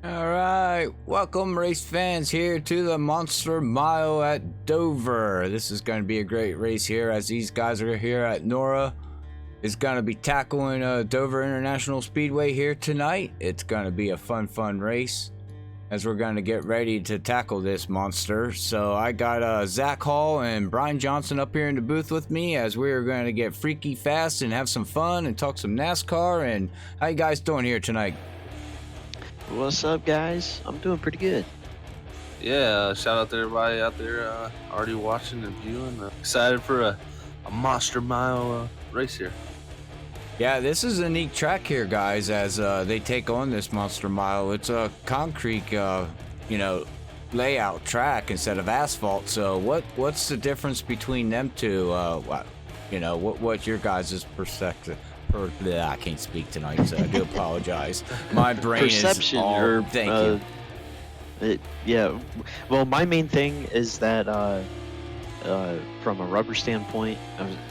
All right, welcome race fans here to the Monster Mile at Dover. This is going to be a great race here as these guys are here at Nora. Is going to be tackling Dover International Speedway here tonight. It's going to be a fun race as we're going to get ready to tackle this monster. So I got Zach Hall and Brian Johnson up here in the booth with me as we're going to get freaky fast and have some fun and talk some NASCAR. And how you guys doing here tonight? What's up, guys? I'm doing pretty good. Yeah, shout out to everybody out there already watching and viewing. Excited for a Monster Mile race here. Yeah, this is a neat track here, guys, as they take on this Monster Mile. It's a concrete, layout track instead of asphalt. So what's the difference between them two? What's your guys' perspective? I can't speak tonight, so I do apologize. My brain Perception, is all... or Thank you. Yeah. Well, my main thing is that from a rubber standpoint,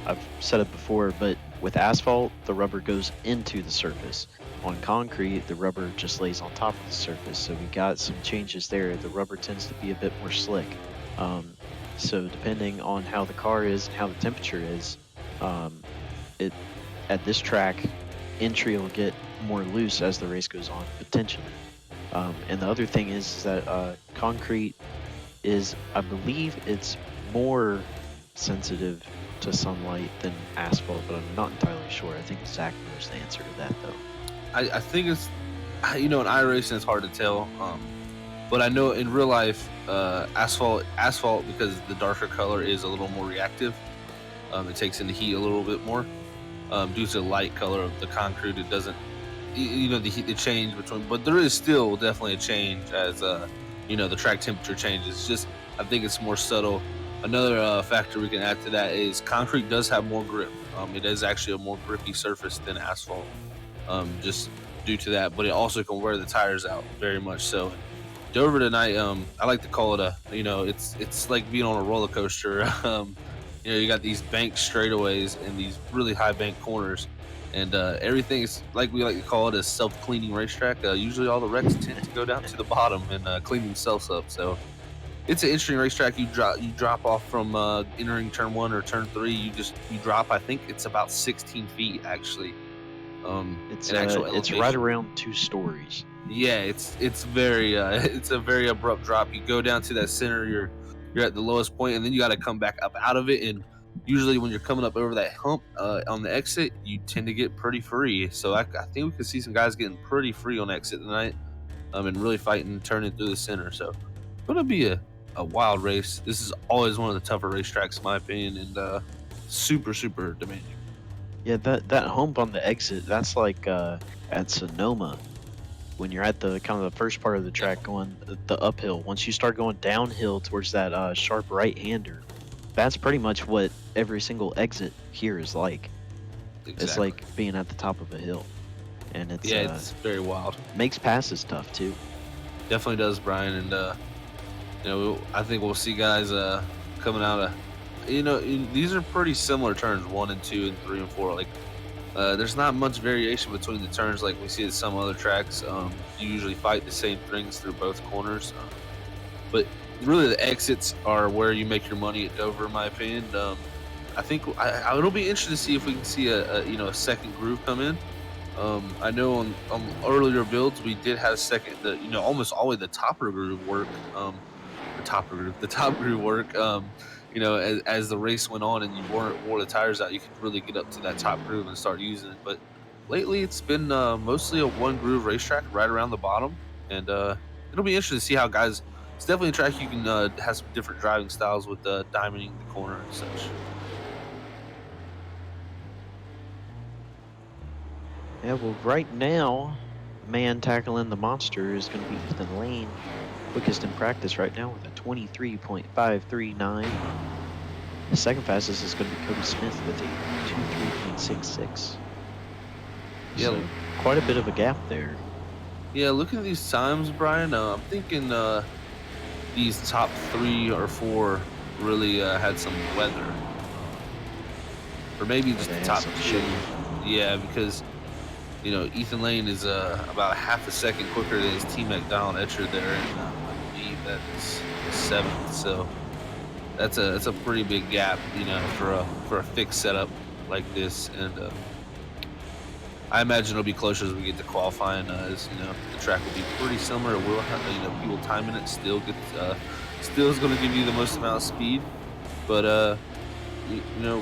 I've said it before, but with asphalt, the rubber goes into the surface. On concrete, the rubber just lays on top of the surface. So we got some changes there. The rubber tends to be a bit more slick. So depending on how the car is and how the temperature is, at this track, entry will get more loose as the race goes on, potentially. And the other thing is that concrete is, I believe it's more sensitive to sunlight than asphalt, but I'm not entirely sure. I think Zach knows the answer to that, though. I think it's, in iRacing it's hard to tell, but I know in real life, asphalt, because the darker color is a little more reactive. It takes in the heat a little bit more. Due to the light color of the concrete, it doesn't, the change between, but there is still definitely a change as, the track temperature changes. It's just, I think it's more subtle. Another factor we can add to that is concrete does have more grip. It is actually a more grippy surface than asphalt, just due to that, but it also can wear the tires out very much so. Dover tonight, I like to call it it's like being on a roller coaster. You got these bank straightaways and these really high bank corners, and everything is, like we like to call it, a self-cleaning racetrack. Usually all the wrecks tend to go down to the bottom and clean themselves up. So it's an interesting racetrack. You drop off from entering turn 1 or turn 3. You drop. I think it's about 16 feet actually. It's right around 2 stories. Yeah, it's very it's a very abrupt drop. You go down to that center. You're at the lowest point, and then you got to come back up out of it. And usually when you're coming up over that hump on the exit, you tend to get pretty free. So I think we could see some guys getting pretty free on exit tonight, and really fighting, turning through the center. So it's going to be a wild race. This is always one of the tougher racetracks, in my opinion, and super demanding. Yeah, that hump on the exit, that's like at Sonoma. When you're at the kind of the first part of the track going the uphill, once you start going downhill towards that sharp right-hander, that's pretty much what every single exit here is like. Exactly. It's like being at the top of a hill, and it's very wild. Makes passes tough too. Definitely does, Brian, and I think we'll see guys coming out of, these are pretty similar turns, 1 and 2 and 3 and 4. Like, there's not much variation between the turns like we see at some other tracks. You usually fight the same things through both corners, but really the exits are where you make your money at Dover, in my opinion. I think it'll be interesting to see if we can see a second groove come in. I know on earlier builds we did have almost always the top groove work. The top groove work. As the race went on and you wore the tires out, you could really get up to that top groove and start using it. But lately it's been mostly a one groove racetrack right around the bottom, and it'll be interesting to see how guys. It's definitely a track you can have some different driving styles with diamonding the corner and such. Yeah, well, right now, man tackling the monster is going to be Ethan Lane, quickest in practice right now with a 23.539. The second fastest is going to be Cody Smith with a 23.66. Yeah, so quite a bit of a gap there. Yeah, looking at these times, Brian, I'm thinking these top 3 or 4 really had some weather, or maybe just the top 2. Yeah, because Ethan Lane is about half a second quicker than his teammate Donald Etcher there, and I believe that is seventh. So that's a pretty big gap, for a fixed setup like this, and I imagine it'll be closer as we get to qualifying. As the track will be pretty similar. It will have, people timing it still is going to give you the most amount of speed, but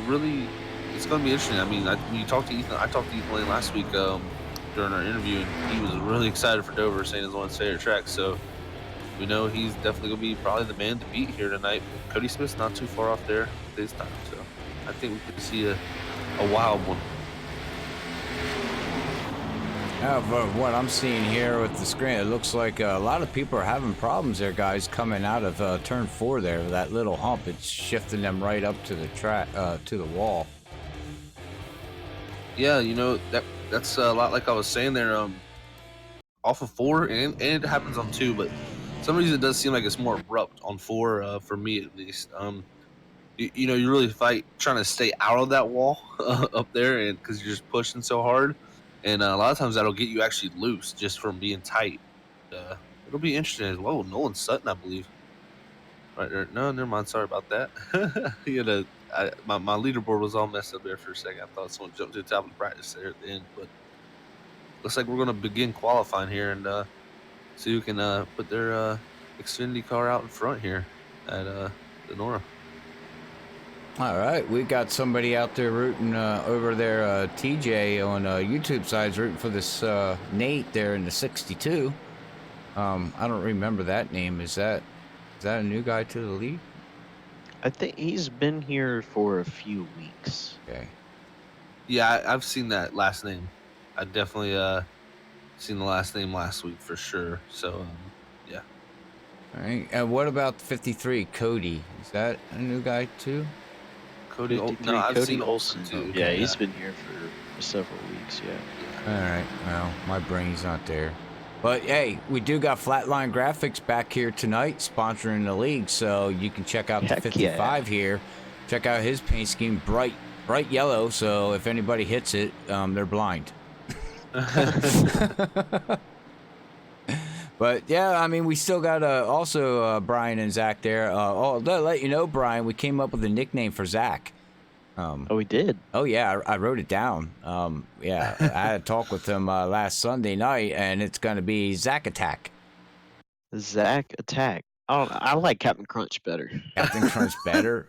really, it's going to be interesting. I mean, when you talk to Ethan, I talked to Ethan Lane last week during our interview, and he was really excited for Dover, saying it's one of his favorite tracks. So we know he's definitely going to be probably the man to beat here tonight. Cody Smith's not too far off there this time, so I think we could see a wild one. But what I'm seeing here with the screen, it looks like a lot of people are having problems there, guys, coming out of turn 4 there. That little hump, it's shifting them right up to the track, to the wall. Yeah, that's a lot like I was saying there. Off of 4, and it happens on 2, but for some reason it does seem like it's more abrupt on 4, for me at least. You really fight trying to stay out of that wall up there, and because you're just pushing so hard, and a lot of times that'll get you actually loose just from being tight. It'll be interesting as well. Nolan Sutton, I believe, right there. No, never mind. Sorry about that. My leaderboard was all messed up there for a second. I thought someone jumped to the top of the practice there at the end, but looks like we're going to begin qualifying here and see who can put their Xfinity car out in front here at the Nora. All right, we got somebody out there rooting over there. TJ on YouTube side's rooting for this Nate there in the 62. I don't remember that name. Is that a new guy to the league? I think he's been here for a few weeks. Okay. Yeah, I've seen that last name. I definitely seen the last name last week for sure. So, yeah. All right. And what about 53, Cody? Is that a new guy too? Cody, no, I've Cody seen Olsen. too. Okay, yeah, he's been here for several weeks. Yeah. All right. Well, my brain's not there. But hey, we do got Flatline Graphics back here tonight, sponsoring the league, so you can check out the 55 here. Check out his paint scheme, bright yellow. So if anybody hits it, they're blind. But yeah, I mean, we still got also Brian and Zach there. I'll let you know, Brian, we came up with a nickname for Zach. Oh, we did? Oh, yeah, I wrote it down. Yeah, I had a talk with him last Sunday night, and it's going to be Zach Attack. Zach Attack. Oh, I like Captain Crunch better. Captain Crunch better?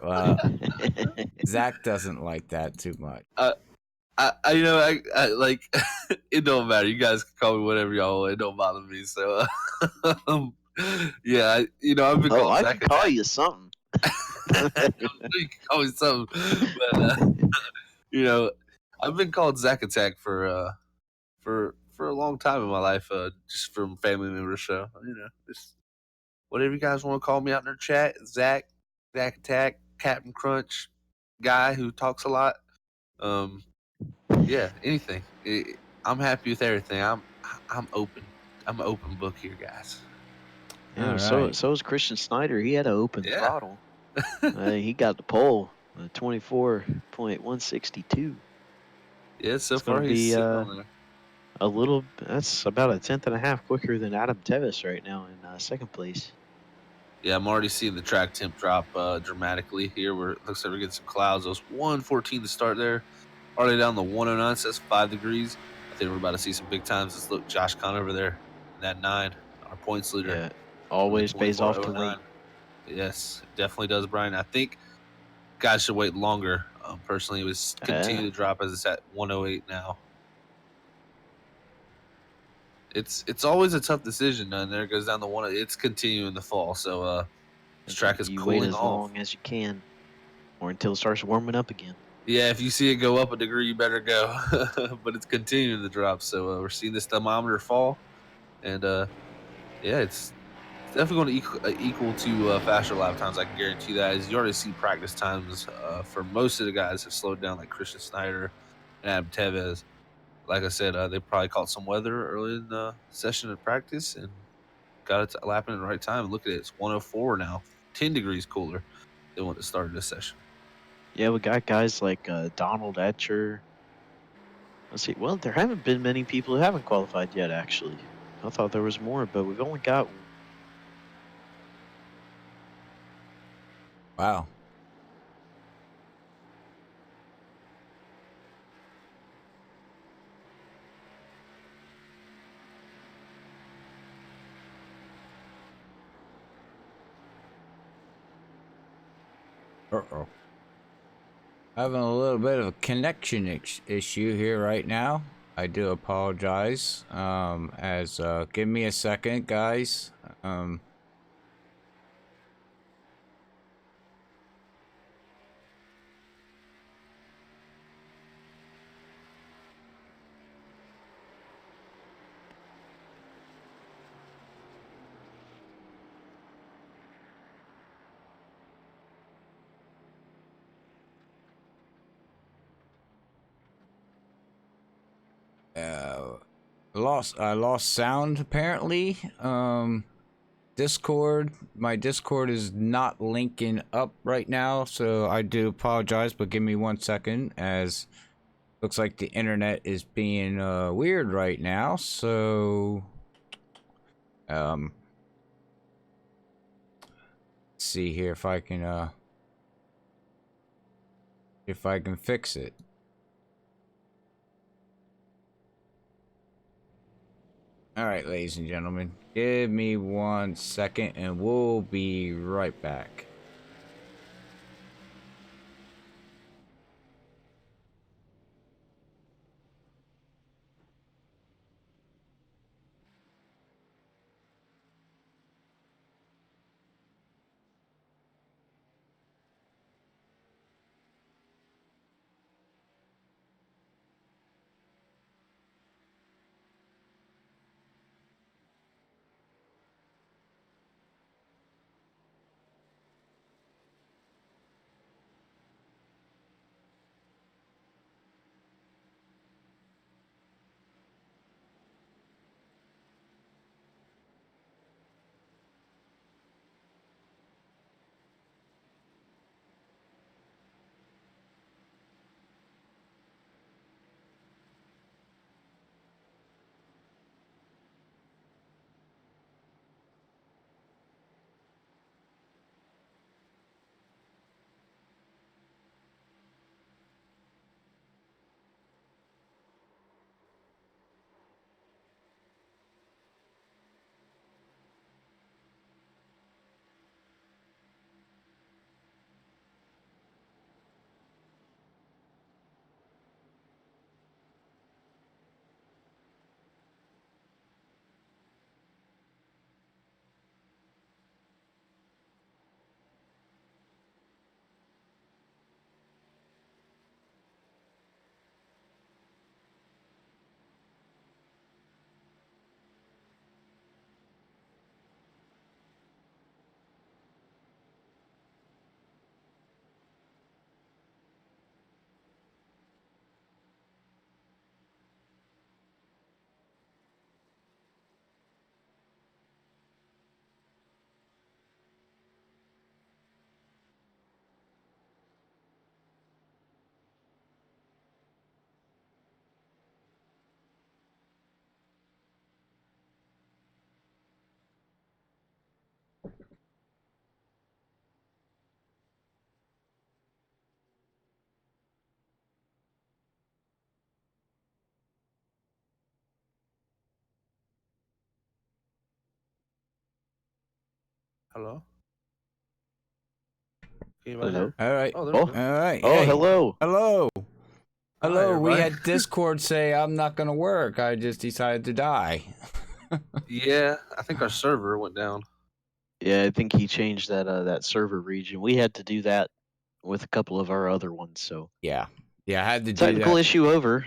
Zach doesn't like that too much. I like it don't matter. You guys can call me whatever y'all want. It don't bother me. So, yeah, I've been called I Zach can call Attack. you something. You can call me something, but I've been called Zach Attack for a long time in my life, just from family members. So, just whatever you guys want to call me out in their chat. Zach Attack, Captain Crunch, guy who talks a lot. Yeah, anything. I'm happy with everything. I'm open. I'm an open book here, guys. Yeah, so is Christian Snyder. He had an open throttle. He got the pole, 24.162. Yeah, so far he's sitting there. That's about a tenth and a half quicker than Adam Tevis right now in second place. Yeah, I'm already seeing the track temp drop dramatically here. Where it looks like we're getting some clouds. Those 114 to start there. Already down the 109, so that's 5 degrees. I think we're about to see some big times. Let's look, Josh Conn over there, that 9, our points leader. Yeah, always pays off to wait. Yes, it definitely does, Brian. I think guys should wait longer. Personally, it was continue to drop as it's at 108 now. It's always a tough decision, and there it goes down to 1. It's continuing to fall, so this track is cooling wait as off. long as you can, or until it starts warming up again. Yeah, if you see it go up a degree, you better go. But it's continuing to drop, so we're seeing this thermometer fall, and yeah, it's definitely going to equal to faster lap times. I can guarantee that. As you already see, practice times for most of the guys have slowed down, like Christian Snyder and Adam Tevez. Like I said, they probably caught some weather early in the session of practice and got it lapping at the right time. Look at it, it's 104 now, 10 degrees cooler than when it started this session. Yeah, we got guys like Donald Etcher, Let's see. Well, there haven't been many people who haven't qualified yet, actually. I thought there was more, but we've only got. Wow. Uh-oh. Having a little bit of a connection issue here right now. I do apologize. Give me a second, guys. I lost sound apparently. My Discord is not linking up right now, so I do apologize, but give me 1 second, as looks like the internet is being weird right now. So let's see here if I can fix it. All right, ladies and gentlemen, give me 1 second and we'll be right back. Hello? Anybody Hello. there? All right. Oh, there we Oh, go. All right. oh, Hey. hello. Hello. Hi, Hello. We everybody. had Discord say I'm not gonna work. I just decided to die. Yeah, I think our server went down. Yeah, I think he changed that server region. We had to do that with a couple of our other ones, so Yeah. Yeah, I had to do technical that. issue over.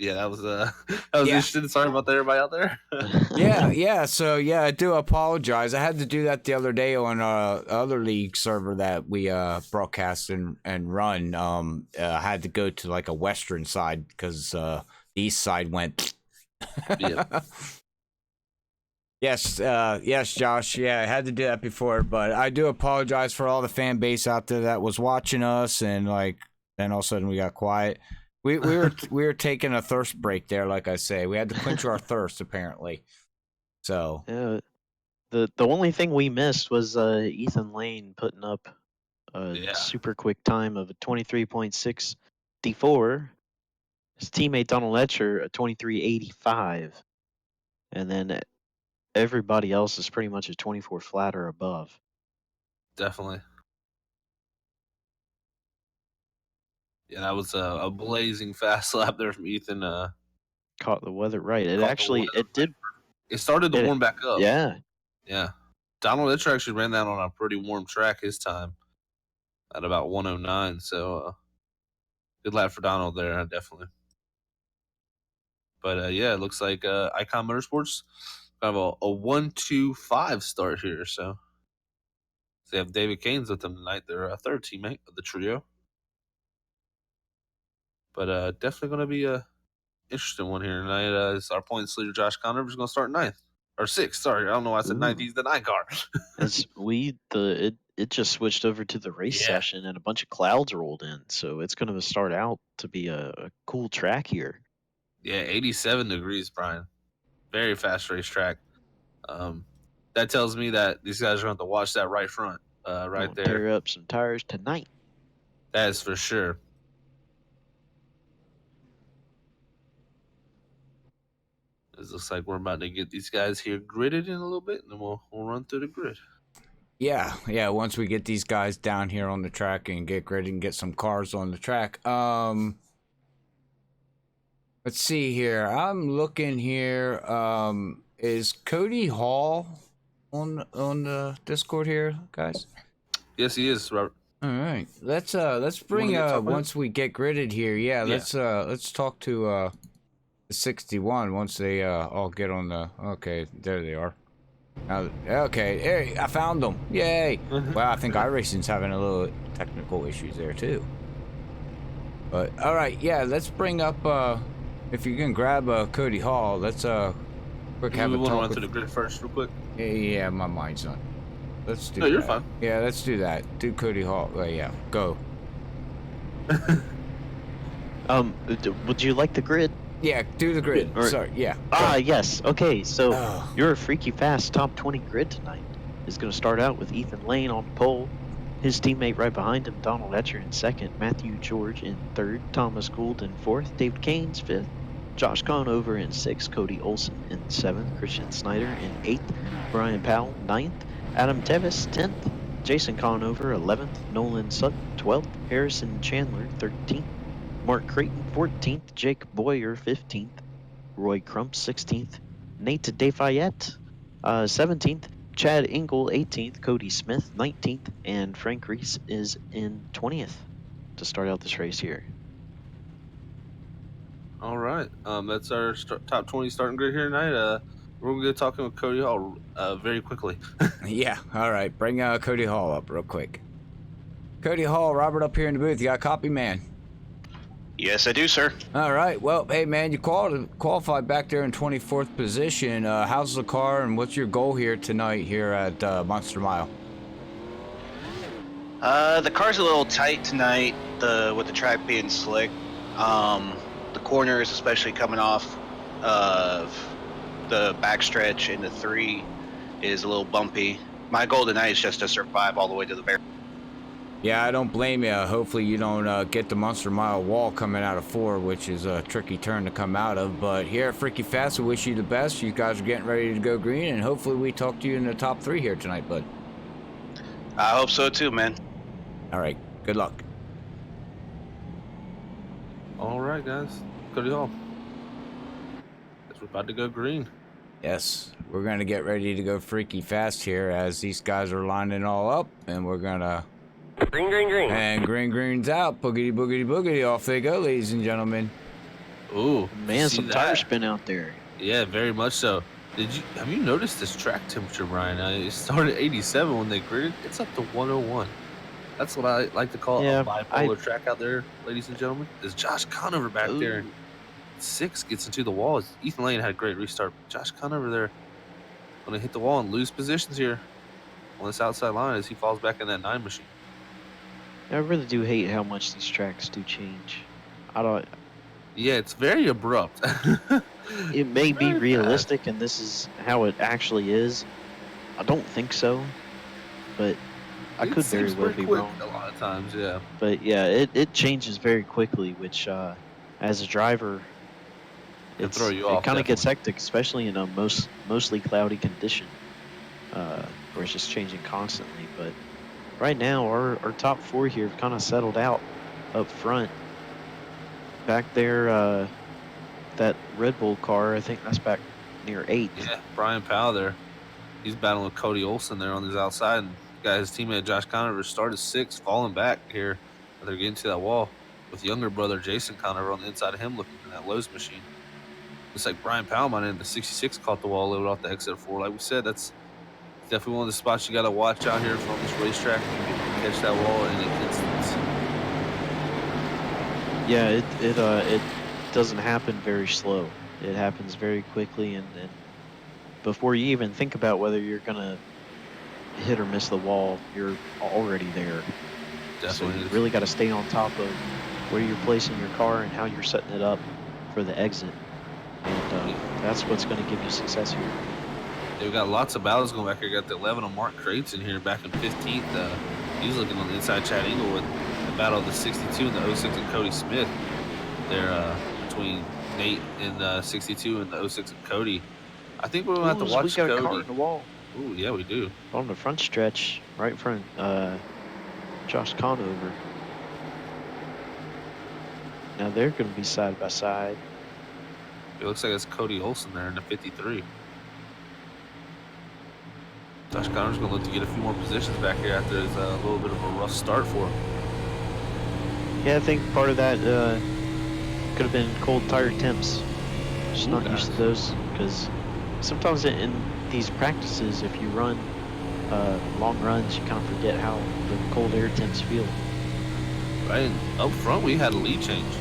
Yeah, that was that was Yeah. interesting. Sorry about that, everybody out there. Yeah. So yeah, I do apologize. I had to do that the other day on other league server that we broadcast and run. I had to go to like a western side because the east side went. Yeah. Yes, Josh. Yeah, I had to do that before, but I do apologize for all the fan base out there that was watching us, and like, then all of a sudden we got quiet. We were taking a thirst break there, like I say. We had to quench our thirst apparently. So The only thing we missed was Ethan Lane putting up a Yeah, super quick time of a 23.64. His teammate Donald Etcher a 23.85, and then everybody else is pretty much a 24 flat or above. definitely. Yeah, that was a blazing fast lap there from Ethan. Caught the weather right. It Caught the actually weather. it did It started to it. warm back up. Yeah, Yeah. Donald Itcher actually ran that on a pretty warm track his time at about 109. So good lap for Donald there, definitely. But yeah, it looks like Icon Motorsports kind of a 1-2-5 start here. So they have David Canes with them tonight. They're a third teammate of the trio. But definitely going to be a interesting one here tonight. It's our points leader Josh Conover is going to start ninth or sixth. Sorry, I don't know why I said ninth. Ooh. He's the 9 car. It just switched over to the race Yeah. session and a bunch of clouds rolled in, so it's going to start out to be a cool track here. Yeah, 87 degrees, Brian. Very fast racetrack. That tells me that these guys are going to have to watch that right front, right Gonna there. tear up some tires tonight. That is for sure. It looks like we're about to get these guys here gridded in a little bit, and then we'll run through the grid. yeah. Once we get these guys down here on the track and get ready and get some cars on the track. Let's see here. I'm looking here. Is Cody Hall on the Discord here, guys? Yes, he is, Robert. All right. Let's bring once we get gridded here. Yeah, let's talk to 61 once they all get on the. Okay, there they are. Okay, hey, I found them. Yay! Well, I think iRacing's having a little technical issues there too. But all right, yeah, let's bring up. If you can grab Cody Hall, let's quick have a talk. We want to run through the grid first, real quick. Yeah, my mind's not. Let's do. No, you're fine. Yeah, let's do that. Do Cody Hall. Yeah, go. Would you like the grid? Yeah, do the grid. Sorry, yeah. Yes. Okay, so your freaky fast top 20 grid tonight is going to start out with Ethan Lane on pole. His teammate right behind him, Donald Etcher in second, Matthew George in third, Thomas Gould in fourth, David Canes fifth, Josh Conover in sixth, Cody Olson in seventh, Christian Snyder in eighth, Brian Powell ninth, Adam Tevis 10th, Jason Conover 11th, Nolan Sutton 12th, Harrison Chandler 13th, Mark Creighton 14th, Jake Boyer 15th, Roy Crump 16th, Nate Defayette 17th, Chad Engel 18th, Cody Smith 19th, and Frank Reese is in 20th to start out this race here. All right. That's our top 20 starting grid here tonight. We're going to be talking with Cody Hall very quickly. Yeah, all right. Bring Cody Hall up real quick. Cody Hall, Robert up here in the booth. You got a copy, man? Yes, I do, sir. All right. Well, hey, man, you qualified back there in 24th position. How's the car, and what's your goal here tonight here at Monster Mile? The car's a little tight tonight, with the track being slick. The corners, especially coming off of the backstretch into 3, is a little bumpy. My goal tonight is just to survive all the way to the barrier. Yeah, I don't blame you. Hopefully you don't get the Monster Mile wall coming out of 4, which is a tricky turn to come out of. But here at Freaky Fast, we wish you the best. You guys are getting ready to go green, and hopefully we talk to you in the top 3 here tonight, bud. I hope so too, man. All right. Good luck. All right, guys. Cody Hall. Guess we're about to go green. Yes, we're going to get ready to go Freaky Fast here as these guys are lining all up, and we're going to... Green, green, green. And green's out. Boogity, boogity, boogity. Off they go, ladies and gentlemen. Ooh, Man, some tire spin out there. Yeah, very much so. Have you noticed this track temperature, Brian? It started at 87 when they gridded. It's up to 101. That's what I like to call a bipolar track out there, ladies and gentlemen. There's Josh Conover back there. 6 gets into the wall. Ethan Lane had a great restart. Josh Conover there going to hit the wall and lose positions here on this outside line as he falls back in that 9 machine. I really do hate how much these tracks do change. I Yeah, it's very abrupt. It may be Very fast. realistic, and this is how it actually is. I don't think so, but I It could very seems well very be quick wrong. a lot of times. Yeah, But yeah, it changes very quickly, which as a driver, can throw you it off kind of gets definitely. hectic, especially in a mostly cloudy condition, where it's just changing constantly. But right now, our top four here have kind of settled out up front. Back there, that Red Bull car, I think that's back near eighth. Yeah, Brian Powell there. He's battling with Cody Olson there on his outside, and got his teammate Josh Conover started sixth, falling back here. They're getting to that wall with younger brother Jason Conover on the inside of him, looking for that Lowe's machine. Looks like Brian Powell might end the 66 caught the wall load off the exit 4. Like we said, that's definitely one of the spots you got to watch out here from this racetrack. You catch that wall in an instant. Yeah, it doesn't happen very slow. It happens very quickly, and before you even think about whether you're gonna hit or miss the wall, you're already there. So Definitely you is. really got to stay on top of where you're placing your car and how you're setting it up for the exit, and that's what's going to give you success here. Yeah, we got lots of battles going back here. Got the 11 of Mark Crates in here back in 15th. He's looking on the inside. Chad Eagle with the battle of the 62 and the 06 and Cody Smith. They're between Nate and 62 and the 06 and Cody. I think we're going to have to Ooh, so we watch got a car Cody. in the wall Oh, yeah, we do. on the front stretch, right in front. Josh Conover. Now they're going to be side by side. It looks like it's Cody Olson there in the 53. Josh Connor's going to look to get a few more positions back here after his little bit of a rough start for him. Yeah, I think part of that could have been cold tire temps. Just not used to those, because sometimes in these practices, if you run long runs, you kind of forget how the cold air temps feel. Right, and up front we had a lead change.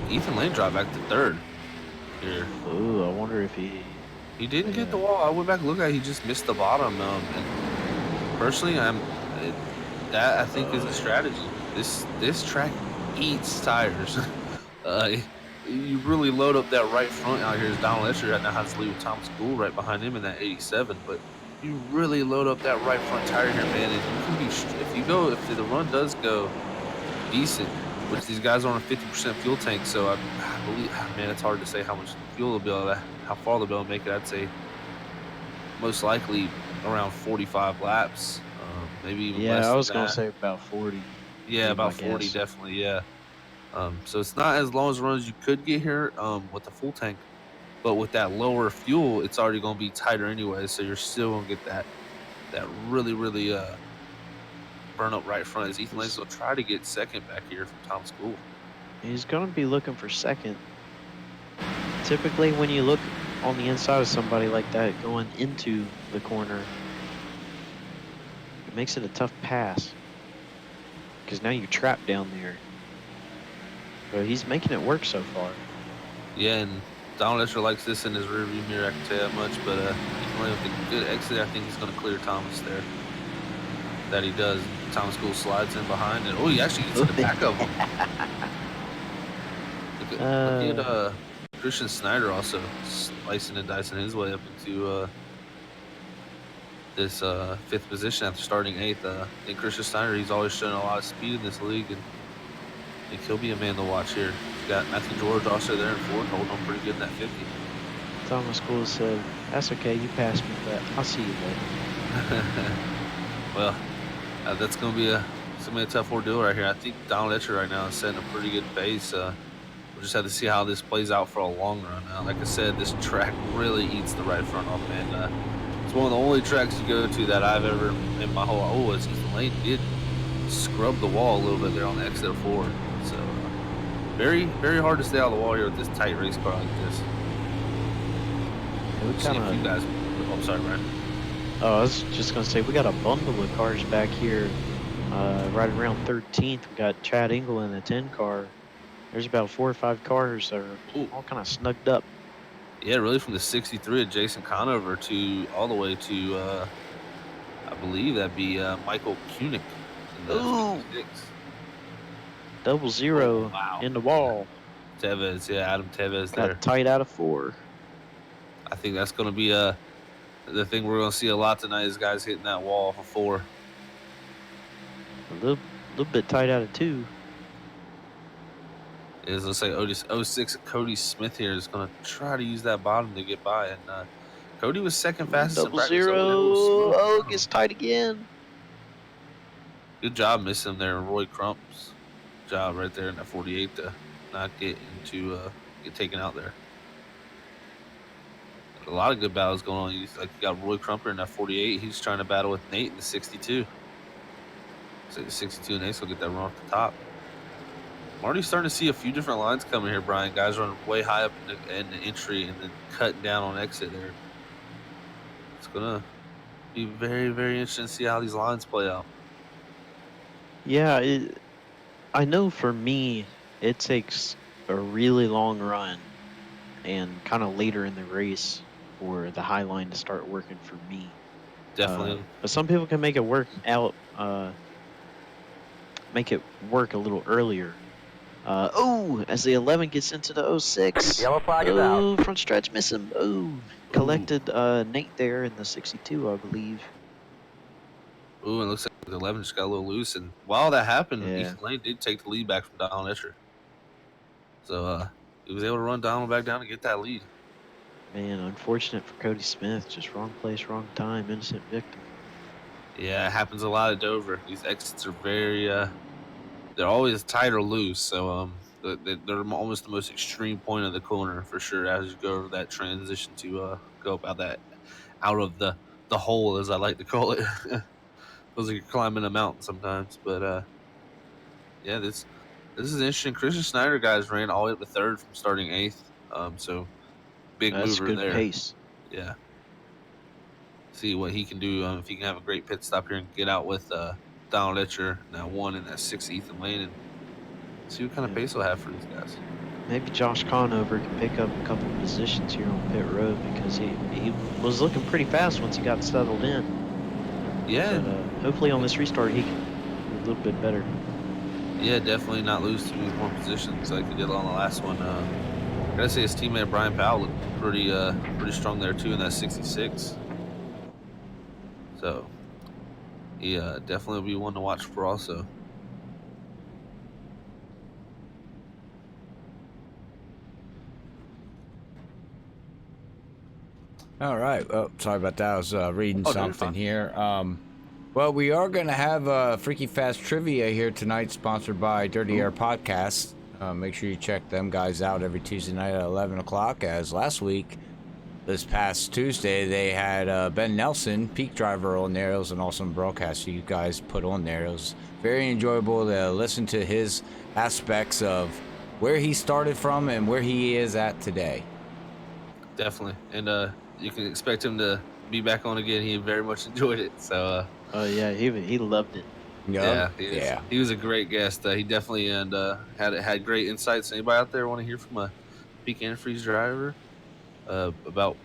Ethan Lane dropped back to third here. Ooh, I wonder if he didn't get the wall. I went back and looked at it. He just missed the bottom. And personally, that I think is a strategy. This track eats tires. You really load up that right front out here. Is Donald Etcher right now has to lead with Thomas Gould right behind him in that 87. But you really load up that right front tire here, man. And you can be if the run does go decent, which these guys are on a 50% fuel tank. So I believe, man, it's hard to say how much fuel they'll be able to, how far they'll be able to make it. I'd say most likely around 45 laps, maybe even less. I was than gonna that. say about 40. Yeah, about 40, guess. definitely. Yeah. So it's not as long as run as you could get here with the full tank, but with that lower fuel, it's already going to be tighter anyway. So you're still going to get that really burn up right front. As Ethan Lane's going to try to get second back here from Tom School. He's gonna be looking for second. Typically, when you look on the inside of somebody like that going into the corner, it makes it a tough pass, because now you're trapped down there. But he's making it work so far. Yeah, and Donald Escher likes this in his rearview mirror. I can tell you that much. But Ethan Lane with a good exit, I think he's going to clear Thomas there. That he does. Thomas School slides in behind, and he actually gets in the back of him. Look at Christian Snyder also slicing and dicing his way up into this fifth position after starting eighth. I think Christian Snyder, he's always shown a lot of speed in this league, and I think he'll be a man to watch here. He's got Matthew George also there in fourth, holding on pretty good in that 50. Thomas School said, "That's okay, you passed me, but I'll see you later." Well, that's going to be a tough ordeal right here. I think Donald Etcher right now is setting a pretty good pace. We'll just have to see how this plays out for a long run. Like I said, this track really eats the right front off, man. It's one of the only tracks you go to that I've ever in my whole. It's Ethan Lane did scrub the wall a little bit there on the exit of 4. So very, very hard to stay out of the wall here with this tight race car like this. We kind of. You guys. Oh, I'm sorry, Brian. Oh, I was just gonna say we got a bundle of cars back here, right around 13th. We got Chad Engel in a 10 car. There's about 4 or 5 cars that are all kind of snugged up. Yeah, really from the 63 of Jason Conover to all the way to I believe that'd be Michael Kunick in the 56. 0 wow. in the wall. Tevez, yeah, Adam Tevez there. Got tight out of 4. I think that's going to be the thing we're going to see a lot tonight is guys hitting that wall for 4. A little bit tight out of 2. Is let's say 06 Cody Smith here is going to try to use that bottom to get by, and Cody was second fastest in practice. 0. Over there, a little smooth. Oh, gets tight again. Good job missing there, Roy Crump's job right there in that 48 to not get get taken out there. A lot of good battles going on. You got Roy Crumper in that 48. He's trying to battle with Nate in the 62. So the 62 and Nate's will get that run off the top. I'm already starting to see a few different lines coming here, Brian. Guys running way high up in the entry and then cutting down on exit there. It's gonna be very, very interesting to see how these lines play out. Yeah, I know for me, it takes a really long run and kind of later in the race for the high line to start working for me. Definitely. But some people can make it work out, make it work a little earlier. As the 11 gets into the 06. Yellow flag is out. Front stretch, miss him. Collected Nate there in the 62, I believe. Ooh, and it looks like the 11 just got a little loose. And while that happened, Yeah. Ethan Lane did take the lead back from Donald Escher. So he was able to run Donald back down and get that lead. Man, unfortunate for Cody Smith. Just wrong place, wrong time, innocent victim. Yeah, it happens a lot at Dover. These exits are very, they're always tight or loose. So they're almost the most extreme point of the corner for sure as you go over that transition to go about that out of the hole, as I like to call it. Feels like you're climbing a mountain sometimes. But yeah, this is interesting. Christian Snyder guys ran all the way up to 3rd from starting 8th. So big That's mover good there. pace. Yeah. See what he can do if he can have a great pit stop here and get out with Donald Etcher, that 1 and that 6 Ethan Lane, and see what kind of pace he'll have for these guys. Maybe Josh Conover can pick up a couple of positions here on pit road because he was looking pretty fast once he got settled in. Yeah. But hopefully on this restart he can do a little bit better. Yeah, definitely not lose too many more positions like he did on the last one. I gotta say his teammate Brian Powell looked pretty strong there too in that 66. So he definitely will be one to watch for also. All right. Oh, sorry about that. I was reading you're something fine. here. Well, we are going to have Freaky Fast Trivia here tonight, sponsored by Dirty Air Podcast. Make sure you check them guys out every Tuesday night at 11 o'clock. As last week, this past Tuesday, they had Ben Nelson, Peak Driver, on there. It was an awesome broadcast you guys put on there. It was very enjoyable to listen to his aspects of where he started from and where he is at today. Definitely. And you can expect him to be back on again. He very much enjoyed it. So Oh yeah, he loved it. He was a great guest. He definitely had great insights. Anybody out there want to hear from a Peak Antifreeze driver about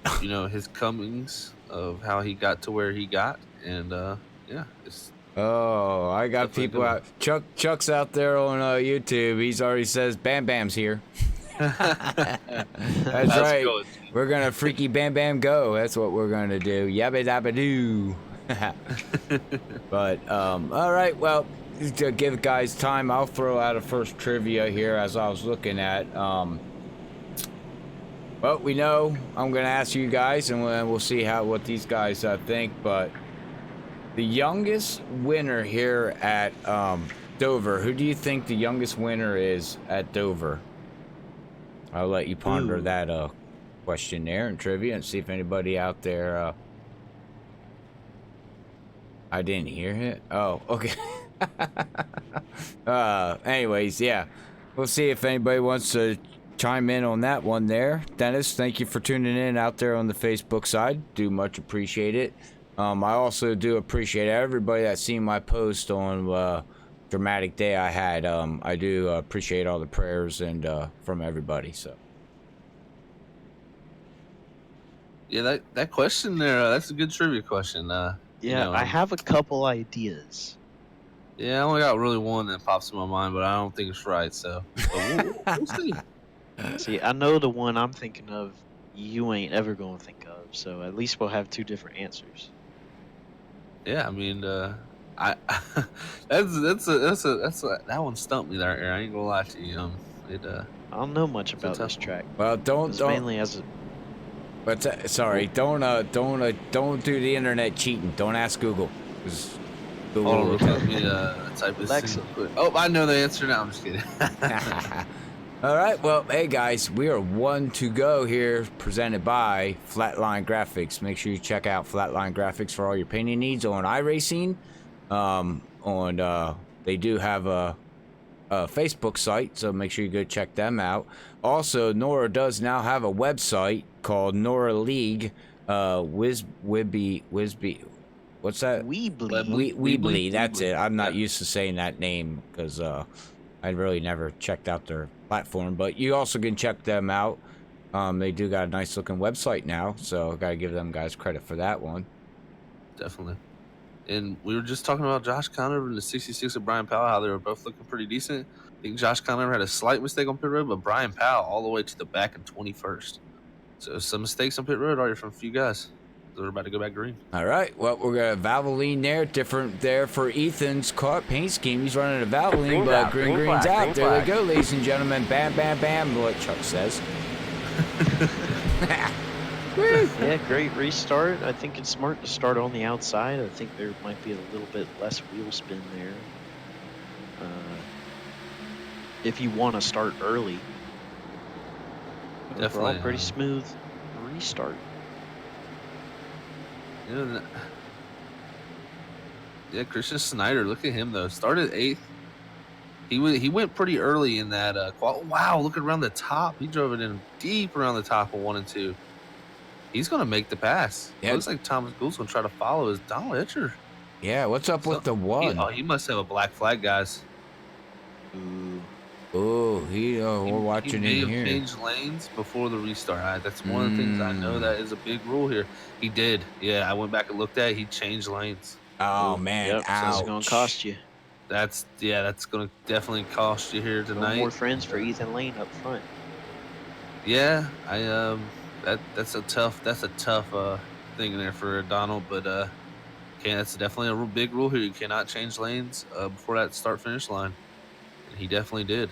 his comings of how he got to where he got, and it's. Oh, I got people out. Chuck's out there on YouTube. He's already says Bam Bam's here. That's right. Good. We're gonna freaky Bam Bam go. That's what we're gonna do. Yabba dabba doo. But all right. Well, to give guys time, I'll throw out a first trivia here as I was looking at. Well, we know I'm gonna ask you guys, and we'll see what these guys think. But the youngest winner here at Dover. Who do you think the youngest winner is at Dover? I'll let you ponder that question there in trivia and see if anybody out there. I didn't hear it. Oh, okay. Anyways, yeah, we'll see if anybody wants to chime in on that one there. Dennis, thank you for tuning in out there on the Facebook side. Do much appreciate it. I also do appreciate everybody that's seen my post on dramatic day I had. I do appreciate all the prayers and from everybody. So Yeah, that question there, that's a good trivia question. I have a couple ideas. Yeah, I only got really one that pops in my mind, but I don't think it's right. So, but we'll see. See, I know the one I'm thinking of. You ain't ever gonna think of. So at least we'll have two different answers. Yeah, I mean, I that one stumped me there. I ain't gonna lie to you. It I don't know much it's a about this tough one. track. Well, It was don't. mainly as a But sorry, don't do the internet cheating. Don't ask Google. 'Cause Google Hold on, will real quick. tell. Let me type this in Alexa. real quick. Oh, I know the answer now. I'm just kidding. All right, well, hey guys, we are one to go here, presented by Flatline Graphics. Make sure you check out Flatline Graphics for all your painting needs on iRacing. They do have a Facebook site, so make sure you go check them out. Also, Nora does now have a website called Nora League. Wisby, what's that? Weebly. Weebly, that's it. I'm not Yeah. used to saying that name because I really never checked out their platform. But you also can check them out. They do got a nice looking website now, so I gotta give them guys credit for that one. Definitely. And we were just talking about Josh Conover and the 66 of Brian Powell, how they were both looking pretty decent. I think Josh Conover had a slight mistake on pit road, but Brian Powell all the way to the back in 21st. So some mistakes on pit road are from a few guys. So we're about to go back green. All right, well, we're gonna Valvoline there, different there for Ethan's car paint scheme. He's running a Valvoline, Green's but out, green's green out. flag. There they go, ladies and gentlemen. Bam, bam, bam. What Chuck says. Yeah, great restart. I think it's smart to start on the outside. I think there might be a little bit less wheel spin there. If you want to start early. Definitely, Overall, pretty smooth restart. Yeah, Christian Snyder. Look at him though. Started 8th. He went pretty early in that. Wow, look around the top. He drove it in deep around the top of 1 and 2. He's gonna make the pass. Yeah. It looks like Thomas Gould's gonna try to follow his Donald Etcher. Yeah, what's up with the one? He must have a black flag, guys. Ooh. Oh, we're watching he may in have here. changed lanes before the restart. That's one of the things I know that is a big rule here. He did. Yeah, I went back and looked at it. He changed lanes. Oh Ooh, man, yep, so ouch. it's gonna cost you. That's gonna definitely cost you here No tonight. more friends for Ethan Lane up front. Yeah, that's a tough thing in there for Donald, but that's definitely a real big rule here. You cannot change lanes before that start finish line, and he definitely did.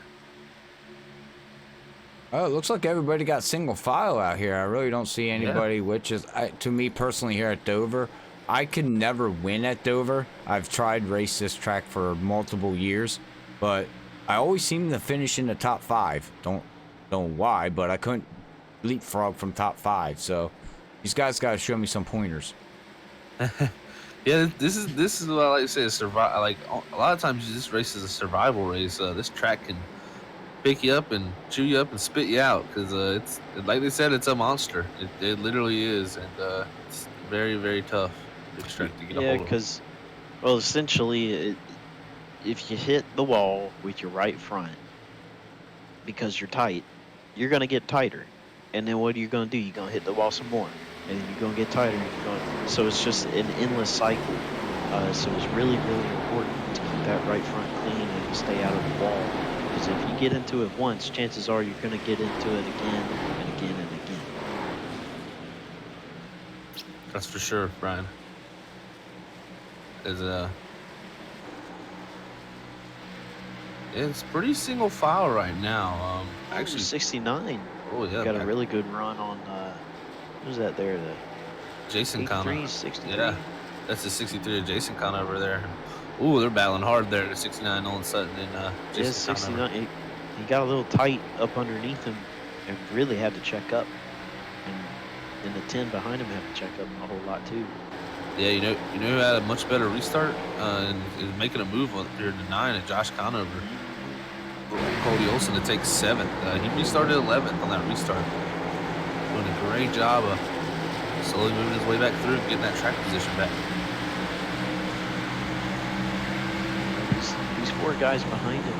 Oh, it looks like everybody got single file out here. I really don't see anybody, which is, to me personally here at Dover, I can never win at Dover. I've tried race this track for multiple years, but I always seem to finish in the top 5. Don't know why, but I couldn't leapfrog from top 5. So these guys got to show me some pointers. Yeah, this is what I like to say. Survive. Like a lot of times, this race is a survival race. This track can pick you up and chew you up and spit you out because it's like they said, it's a monster. It literally is, and it's very, very tough this track to get a Yeah, hold of. because, well, essentially, if you hit the wall with your right front because you're tight, you're going to get tighter. And then what are you going to do? You're going to hit the wall some more. And then you're going to get tighter. So it's just an endless cycle. So it's really, really important to keep that right front clean and stay out of the wall. Because if you get into it once, chances are you're going to get into it again and again and again. That's for sure, Brian. It's pretty single file right now. Actually, 69. oh yeah, Got a really good run on, who's that there? The Jason Conover. 63. Yeah, that's the 63 of Jason Conover there. Ooh, they're battling hard there. The 69 Nolan Sutton and Jason Yeah, 69. Conover. He got a little tight up underneath him and really had to check up. And the 10 behind him had to check up a whole lot too. Yeah, you know who had a much better restart and is making a move up here to 9 at Josh Conover. Cody Olsen to take 7th. He restarted 11th on that restart. Doing a great job of slowly moving his way back through and getting that track position back. These 4 guys behind him,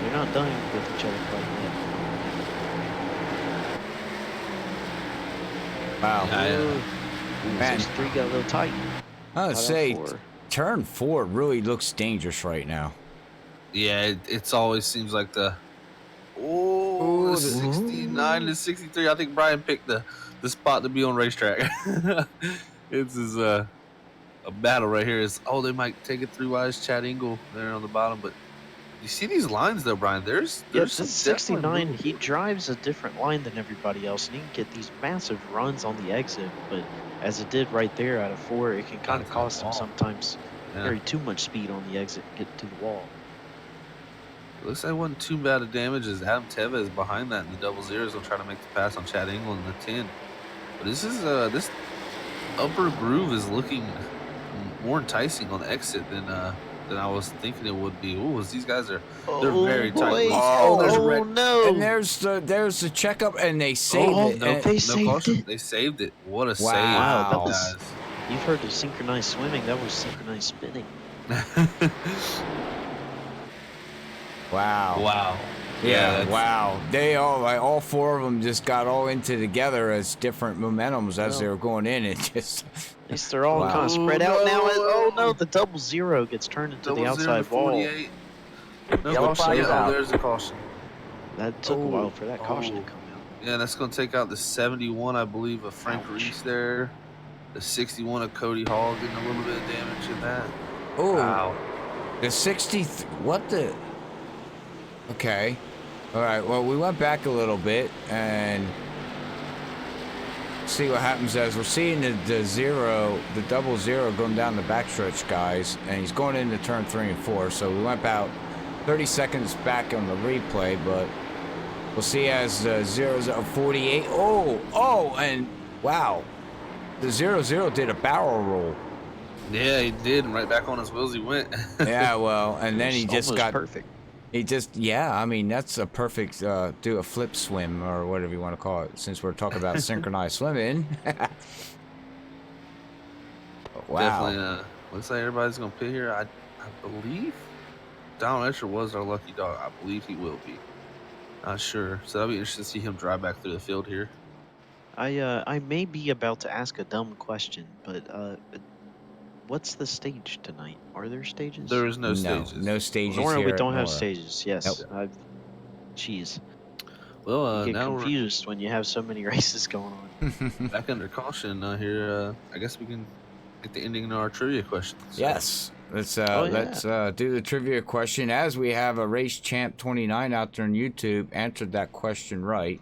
they're not done with each other quite yet. Wow. Yeah, Ooh, Man. 63 got a little tight. I would Right on say 4. turn 4 really looks dangerous right now. Yeah, it's always seems like the Ooh, the 69 to 63. I think Brian picked the spot to be on racetrack. It's his a battle right here. Is they might take it 3 wise. Chad Ingle there on the bottom, but you see these lines though, Brian. There's Yeah, some this definitely 69, movement. he drives a different line than everybody else, and he can get these massive runs on the exit. But as it did right there out of 4, it can kind of That's a cost him wall. sometimes Yeah. carry too much speed on the exit and get to the wall. Looks like it wasn't too bad of damage as Adam Tevez behind that in the double zeros will try to make the pass on Chad Ingle in the 10. But this is this upper groove is looking more enticing on the exit than I was thinking it would be. Ooh, these guys are very tight. Oh, There's a red. no! And there's the checkup, and they saved it. No, and- They no saved caution. it. They saved it. What a Wow. Wow, that save, was. You've heard of synchronized swimming. That was synchronized spinning. guys. Wow. Wow. Yeah, that's- wow. They all 4 of them just got all into together as different momentums as they were going in. It just. At least they're all Wow. kind of spread out now. Oh no, the double zero gets turned into the Double zero outside to wall. 48. No, Yellow flag is out. there's a caution. That took a while for that caution to Oh. come out. Yeah, that's going to take out the 71, I believe, of Frank Ouch. Reese there. The 61 of Cody Hall getting a little bit of damage in that. Oh, Wow. the 60. What the? Okay. All right. Well, we went back a little bit and see what happens as we're seeing the double zero going down the backstretch, guys, and he's going into turn 3 and 4. So we went about 30 seconds back on the replay, but we'll see as the zeros of 48. Oh, and wow, the 0-0 did a barrel roll. Yeah, he did. And right back on his wheels he went. Yeah, well, and then he It's just almost got. perfect. He just, yeah, I mean, that's a perfect, do a flip swim or whatever you want to call it, since we're talking about synchronized swimming. Wow. Definitely. Looks like everybody's going to pit here. I believe Donald Escher was our lucky dog. I believe he will be. Not sure. So that'll be interesting to see him drive back through the field here. I may be about to ask a dumb question, but what's the stage tonight? Are there stages? There is no stages. No stages Nora, here we at don't have Nora. stages. Yes. Nope. Jeez. Well, You get now confused when you have so many races going on. we're back under caution here. I guess we can get the ending to our trivia questions. Yes. Let's Oh, yeah. let's do the trivia question as we have a race champ 29 out there on YouTube answered that question right.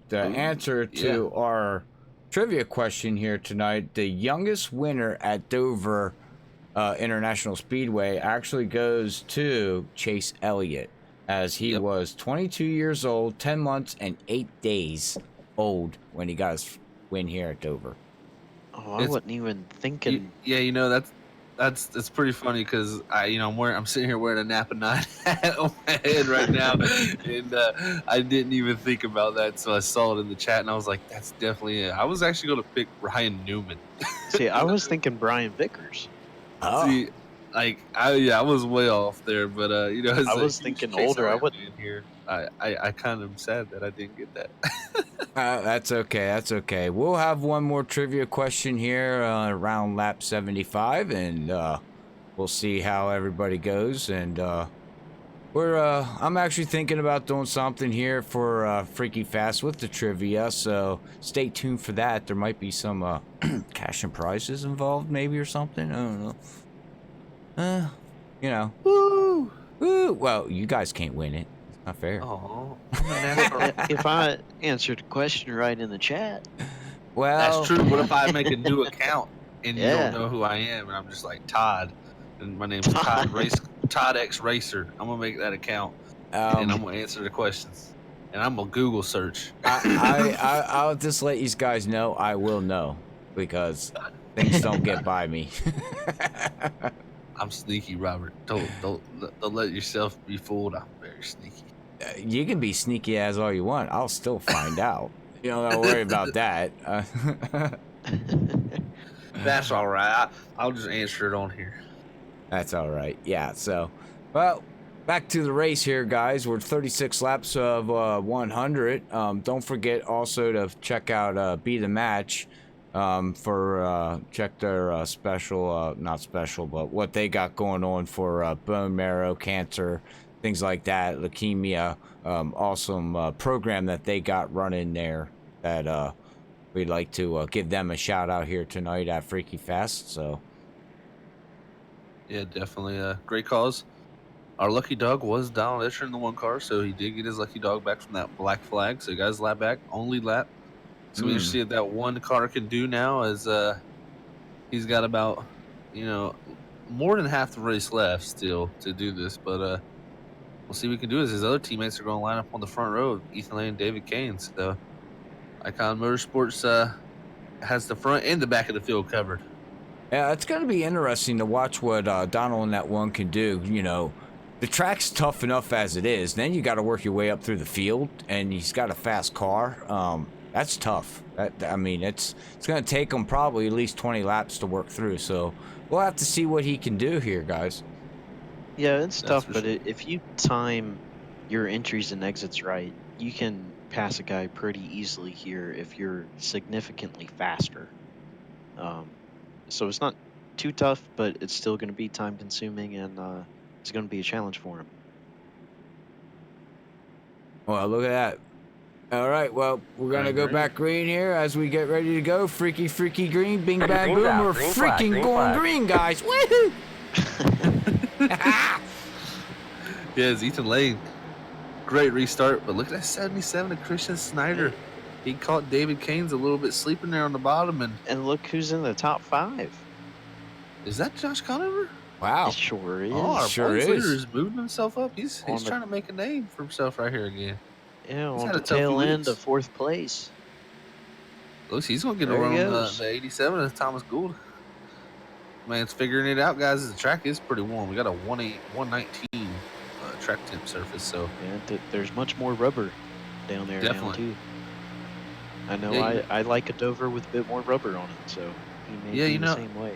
The answer to our trivia question here tonight, the youngest winner at Dover International Speedway actually goes to Chase Elliott, as he was 22 years old, 10 months and 8 days old when he got his win here at Dover. Oh, I wasn't even thinking. That's pretty funny because I'm sitting here wearing a Napa 9 hat on my head right now, and I didn't even think about that, so I saw it in the chat and I was like, that's definitely it. I was actually going to pick Ryan Newman. See, I was thinking Brian Vickers. Oh. See, I was way off there, but as I a was huge thinking Chase older, I Elliott wouldn't- fan here. I kind of am sad that I didn't get that. That's okay. That's okay. We'll have one more trivia question here around lap 75, and we'll see how everybody goes. And I'm actually thinking about doing something here for Freaky Fast with the trivia, so stay tuned for that. There might be some cash and prizes involved, maybe, or something. I don't know. Woo! Woo. Well, you guys can't win it. It's not fair. Oh, If I answered the question right in the chat, Well, that's true. What if I make a new account and you Yeah. don't know who I am, and I'm just like Todd, and my name's Todd X Racer. I'm gonna make that account, and I'm gonna answer the questions, and I'm gonna Google search. I'll just let you guys know I will know, because things don't get by me. I'm sneaky, Robert. Don't let yourself be fooled. I'm very sneaky. You can be sneaky as all you want. I'll still find out. You don't gotta worry about that. That's all right. I'll just answer it on here. That's all right. Yeah. So, well, back to the race here, guys. We're 36 laps of 100. Don't forget also to check out Be the Match for check their special, not special, but what they got going on for bone marrow cancer, things like that, leukemia. Awesome program that they got running there that we'd like to give them a shout out here tonight at Freaky Fest. So Yeah, definitely a great cause. Our lucky dog was Donald Etcher in the one car, so he did get his lucky dog back from that black flag. So he got his lap back, only lap. So we see what that one car can do now. As he's got about, more than half the race left still to do this, but we'll see what we can do. As his other teammates are going to line up on the front row, Ethan Lane and David Kane. So Icon Motorsports has the front and the back of the field covered. yeah, it's going to be interesting to watch what Donald and that one can do. The track's tough enough as it is. Then you got to work your way up through the field, and he's got a fast car. That's tough. It's going to take him probably at least 20 laps to work through. So we'll have to see what he can do here, guys. Yeah, it's tough, but sure. if you time your entries and exits right, you can pass a guy pretty easily here if you're significantly faster. So it's not too tough, but it's still going to be time consuming, and it's going to be a challenge for him. Well, look at that. All right, well, we're going to go back green here as we get ready to go. Freaky, freaky green, bing, bang, boom. We're freaking going green, guys. Woohoo! Yes, Ethan Lane. Great restart, but look at that 77 of Christian Snyder. He caught David Kane's a little bit sleeping there on the bottom. And look who's in the top 5. Is that Josh Conover? Wow. It sure is. Oh, our Sure points is. leader is moving himself up. He's On the- trying to make a name for himself right here again. Yeah, He's on had the a tough tail few end weeks. of 4th place. Looks he's going to get There a he run on goes. the 87 of Thomas Gould. Man's figuring it out, guys. The track is pretty warm. We got a 119 track temp surface, so Yeah, there's much more rubber down there now, Definitely. too. I know Yeah, I like a Dover with a bit more rubber on it, so he may Yeah, be you the know- same way.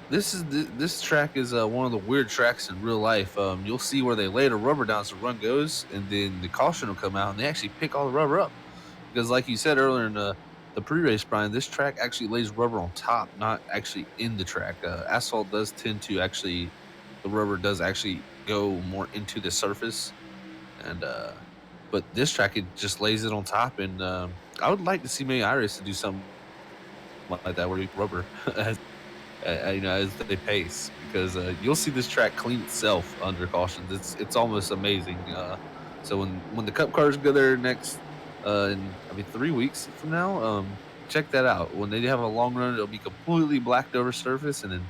this track is one of the weird tracks in real life. You'll see where they lay the rubber down so the run goes, and then the caution will come out, and they actually pick all the rubber up. Because like you said earlier in the pre-race, Brian, this track actually lays rubber on top, not actually in the track. Asphalt does tend to actually, the rubber does actually go more into the surface, and but this track, it just lays it on top. And I would like to see maybe iRace to do something like that where you rubber as they pace, because you'll see this track clean itself under cautions. It's almost amazing. So when the Cup cars go there next, in 3 weeks from now, check that out. When they have a long run, it'll be completely blacked over surface, and then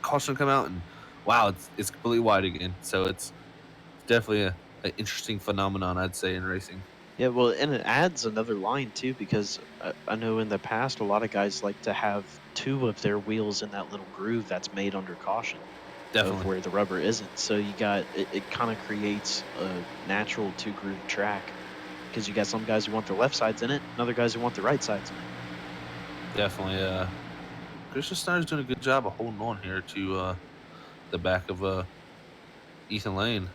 caution will come out, and wow, it's completely white again. So it's definitely an interesting phenomenon, I'd say, in racing. Yeah, well, and it adds another line, too, because I know in the past a lot of guys like to have 2 of their wheels in that little groove that's made under caution. Definitely. Of where the rubber isn't. So you got, it kind of creates a natural 2-groove track. Because you got some guys who want the left sides in it, and other guys who want the right sides in it. Definitely. Christian Snyder's doing a good job of holding on here to the back of Ethan Lane.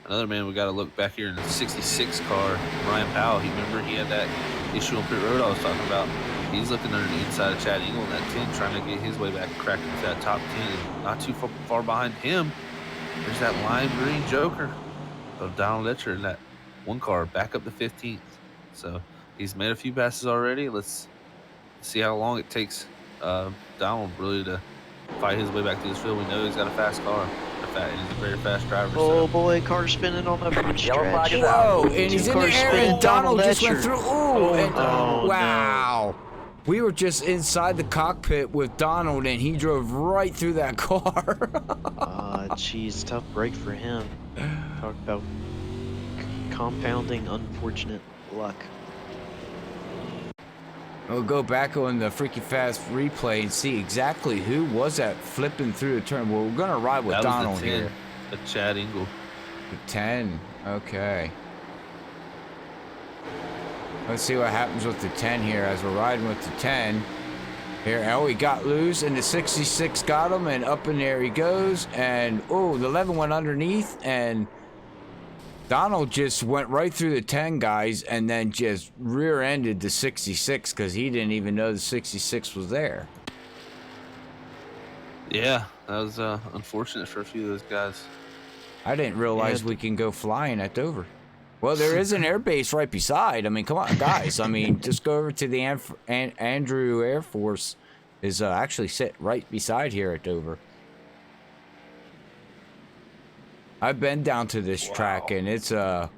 Another man we got to look back here in the 66 car, Ryan Powell. Remember he had that issue on pit road I was talking about. He's looking under the inside of Chad Engel in that 10, trying to get his way back, crack into that top 10. And not too far behind him, there's that lime green Joker of Donald Etcher in that one car, back up to 15th. So he's made a few passes already. Let's see how long it takes Donald really to fight his way back to this field. We know he's got a fast car. And he's a very fast driver. Oh boy, car spinning on the front stretch. Whoa, and he's in the air, and Donald just went through. Oh, Wow. We were just inside the cockpit with Donald, and he drove right through that car. Jeez, tough break for him. Talk about compounding unfortunate luck. We'll go back on the Freaky Fast replay and see exactly who was that flipping through the turn. Well, we're going to ride with that Donald was the 10, here. The Chad Engel. The 10. Okay. Let's see what happens with the 10 here as we're riding with the 10. Here, he got loose, and the 66 got him, and up in there he goes. And, the 11 went underneath, and Donald just went right through the 10 guys and then just rear-ended the 66 because he didn't even know the 66 was there. Yeah, that was unfortunate for a few of those guys. I didn't realize we can go flying at Dover. Well, there is an air base right beside. I mean, come on, guys. I mean, just go over to the Andrew Air Force is actually sit right beside here at Dover. I've been down to this track, and it's I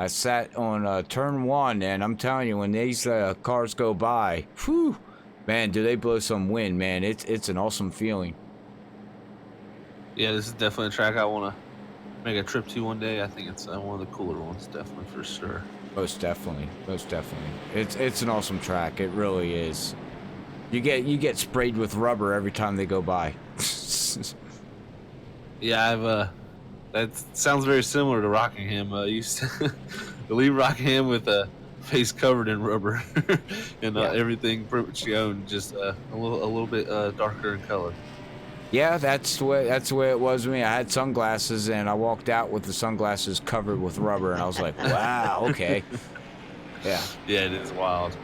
sat on turn 1, and I'm telling you, when these cars go by, whew, man, do they blow some wind, man. It's an awesome feeling. Yeah, this is definitely a track I want to make a trip to one day. I think it's one of the cooler ones, definitely, for sure. Most definitely. It's an awesome track. It really is. You get sprayed with rubber every time they go by. Yeah, that sounds very similar to Rockingham. Used to leave Rockingham with a face covered in rubber and everything pretty much you own, just a little bit darker in color. Yeah, that's the way it was with me. I had sunglasses, and I walked out with the sunglasses covered with rubber, and I was like, wow, okay. Yeah. Yeah, it is wild.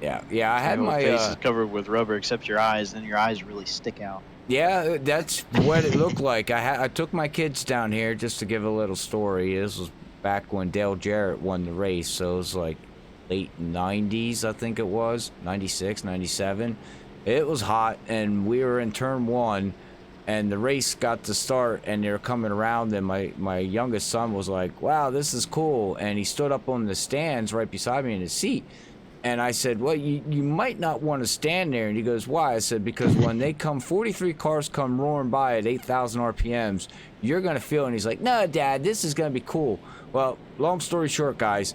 Yeah. I had my face is covered with rubber except your eyes, and your eyes really stick out. Yeah, that's what it looked like. I took my kids down here just to give a little story. This was back when Dale Jarrett won the race, so it was like late 90s, I think it was, 96, 97. It was hot, and we were in turn 1, and the race got to start, and they were coming around, and my youngest son was like, wow, this is cool, and he stood up on the stands right beside me in his seat. And I said, well, you might not want to stand there. And he goes, why? I said, because when they come, 43 cars come roaring by at 8,000 RPMs, you're going to feel it. And he's like, no, Dad, this is going to be cool. Well, long story short, guys,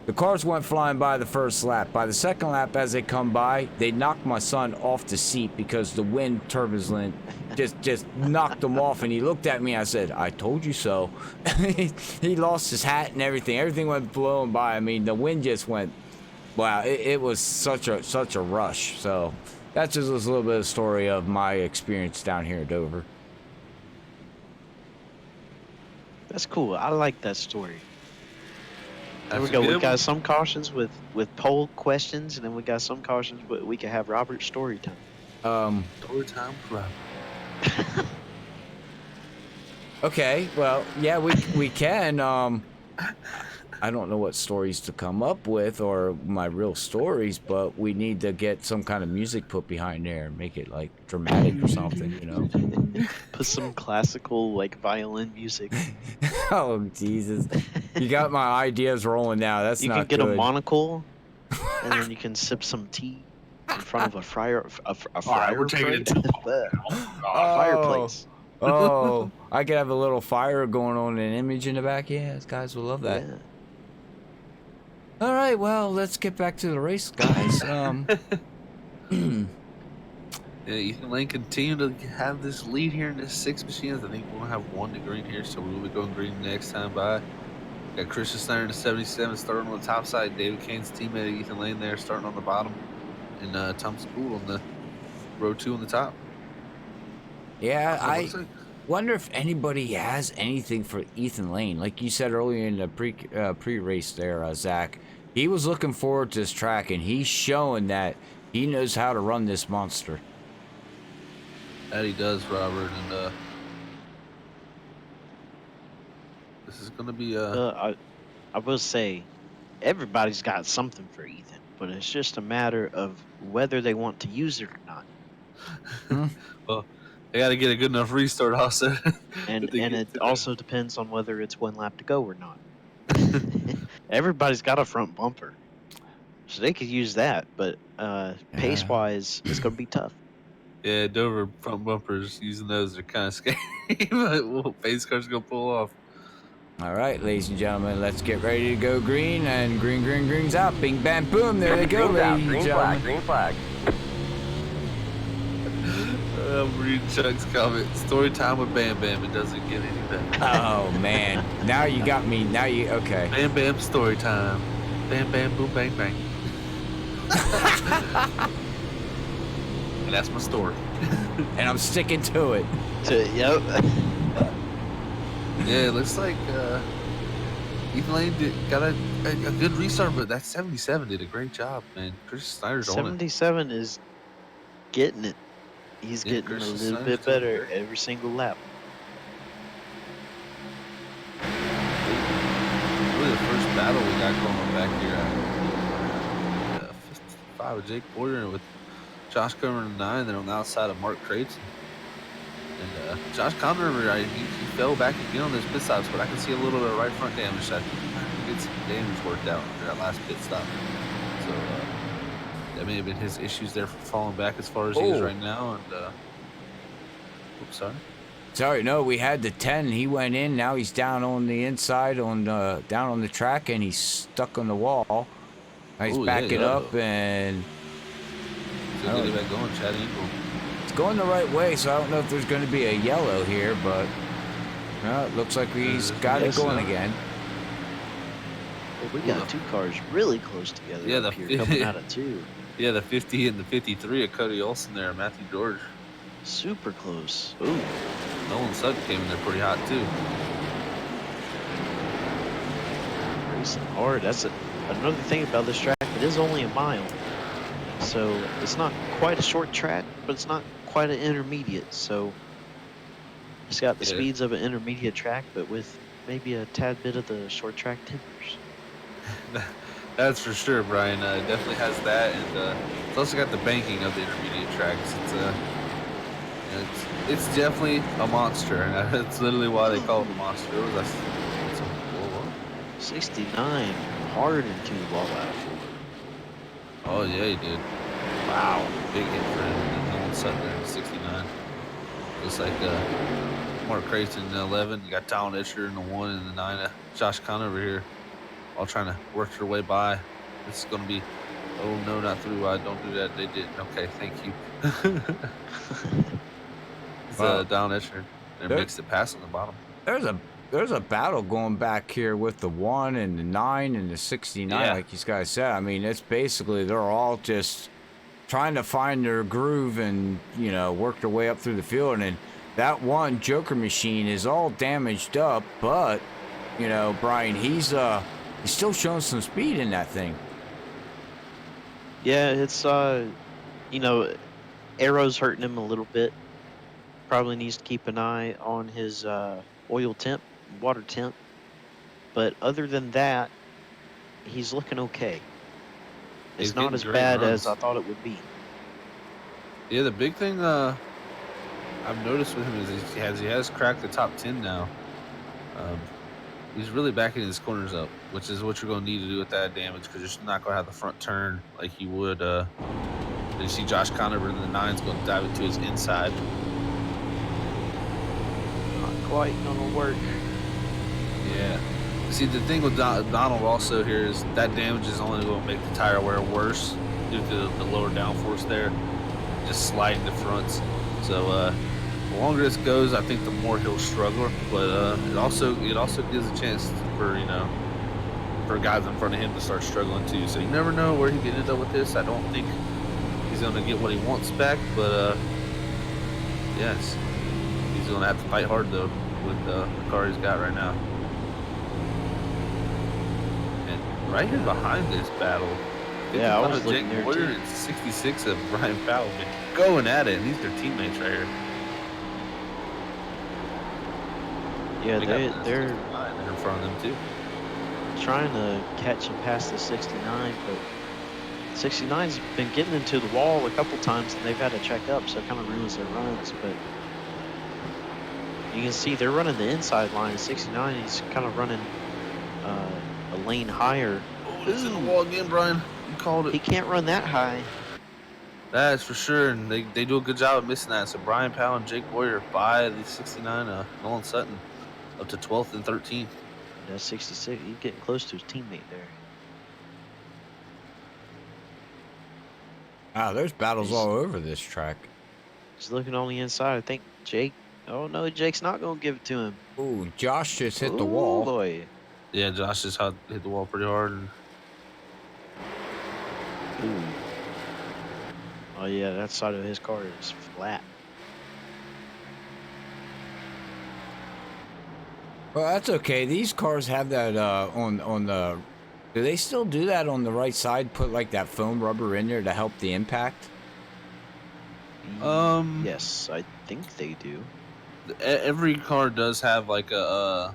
the cars went flying by the first lap. By the second lap, as they come by, they knocked my son off the seat because the wind turbulence just knocked him off. And he looked at me. I said, I told you so. He lost his hat and everything. Everything went blowing by. I mean, the wind just went... Wow, it was such a rush. So that's just a little bit of story of my experience down here at Dover. That's cool. I like that story. There we That's go. a We good got one. some cautions with poll questions, and then we got some cautions but we can have Robert's story time. Story time, Robert. Okay, well, yeah, we can. I don't know what stories to come up with or my real stories, but we need to get some kind of music put behind there and make it like dramatic or something, you know. Put some classical like violin music. Oh Jesus! You got my ideas rolling now. That's You not can get good. a monocle, and then you can sip some tea in front of a We're taking it too fireplace. Oh, I could have a little fire going on, an image in the back. Yeah, guys will love that. Yeah. All right, well, let's get back to the race, guys. Yeah, Ethan Lane continue to have this lead here in this 6 machines. I think we'll have 1 to green here, so we'll be going green next time by. Got Christian Snyder in the 77 starting on the top side. David Kane's teammate Ethan Lane there starting on the bottom. And Thomas Gould on the row 2 on the top. Yeah, So I looks like- wonder if anybody has anything for Ethan Lane. Like you said earlier in the pre-race there, Zach, he was looking forward to this track, and he's showing that he knows how to run this monster. That he does, Robert, and this is going to be I will say, everybody's got something for Ethan, but it's just a matter of whether they want to use it or not. well, they got to get a good enough restart also. And But they and get it to also depends on whether it's 1 lap to go or not. Everybody's got a front bumper, so they could use that, but pace-wise, it's going to be tough. Yeah, Dover front bumpers using those are kind of scary, but pace car's going to pull off. All right, ladies and gentlemen, let's get ready to go green, and green's out. Bing, bam, boom. There they go, ladies and gentlemen. Green flag. I'm reading Chuck's comment. Story time with Bam Bam. It doesn't get any better. Oh man, now you got me. Now you okay? Bam Bam story time. Bam Bam boom bang bang. And that's my story. And I'm sticking to it. Yep. Yeah, it looks like Ethan Lane got a good restart, but that 77 did a great job, man. Christian Snyder's on it. 77 is getting it. He's Yeah, getting a Christian little Snyder's bit doing better great. every single lap. Really the first battle we got going back here at 55 with Jake Boyer with Josh Conover in 9, then on the outside of Mark Creighton. And Josh Conover, he fell back again on those pit stops, but I can see a little bit of right front damage. I think he might have to get some damage worked out after that last pit stop. So that may have been his issues there for falling back as far as he is right now. And oops, sorry. Sorry, no, we had the 10. He went in. Now he's down on the inside, down on the track, and he's stuck on the wall. Now he's backing up, and So get it back going, Chad Engel. it's going the right way. So I don't know if there's going to be a yellow here, but it looks like he's got it going again. Well, we got two cars really close together. Yeah, up here coming out of 2. Yeah, the 50 and the 53 of Cody Olsen there, Matthew George. Super close. Ooh. Nolan Sutton came in there pretty hot too. Racing hard. That's another thing about this track. It is only a mile. So it's not quite a short track, but it's not quite an intermediate. So it's got the speeds of an intermediate track, but with maybe a tad bit of the short track timbers. That's for sure, Brian. It definitely has that, and it's also got the banking of the intermediate tracks. It's definitely a monster, and that's literally why they call it a monster. It was 69 hard into the wall out. Oh yeah, he did. Wow, big hit for him. And Nolan Sutton there at 69. Looks like Mark Creighton in the 11. You got Talon Etcher in the 1 and the 9. Josh Conover here, all trying to work their way by. This is going to be, oh no, not through wide. Don't do that. They did. Okay, thank you. It's Talon Etcher. They mixed it past on the bottom. There's a battle going back here with the 1 and the 9 and the 69, like these guys said. I mean, it's basically they're all just trying to find their groove and, you know, work their way up through the field. And that one Joker machine is all damaged up, but, you know, Brian, he's still showing some speed in that thing. Yeah, it's you know, Arrow's hurting him a little bit. Probably needs to keep an eye on his oil temp, water temp. But other than that, he's looking okay. It's not as bad as I thought it would be. Yeah, the big thing I've noticed with him is he has cracked the top 10 now. He's really backing his corners up, which is what you're going to need to do with that damage, because you're just not going to have the front turn like you would. You see Josh Conover in the 9's going to dive it to his inside. Not quite going to work. Yeah. See, the thing with Donald also here is that damage is only going to make the tire wear worse due to the lower downforce there, just sliding the fronts. So the longer this goes, I think the more he'll struggle. But it also gives a chance for guys in front of him to start struggling too. So you never know where he can end up with this. I don't think he's going to get what he wants back, but yes, he's going to have to fight hard though with the car he's got right now. And right here behind this battle, yeah, I was looking there too. And 66 of Brian Powell going at it, and these are teammates right here. Yeah, they're in front of them too. Trying to catch him past the 69, but 69's been getting into the wall a couple times, and they've had to check up, so it kind of ruins their runs. But you can see they're running the inside line. 69, he's kind of running a lane higher. Oh, it's in the wall again, Brian. You called it. He can't run that high. That's for sure, and they do a good job of missing that. So Brian Powell and Jake Boyer by the 69, Nolan Sutton up to 12th and 13th. That's 66. He's getting close to his teammate there. Wow, there's battles all over this track. He's looking on the inside. I think Jake. Oh no, Jake's not gonna give it to him. Ooh, Josh just hit the wall. Boy. Yeah, Josh just hit the wall pretty hard. Ooh. Oh yeah, that side of his car is flat. Well, that's okay. These cars have that on the. Do they still do that on the right side? Put like that foam rubber in there to help the impact. Yes, I think they do. Every car does have like a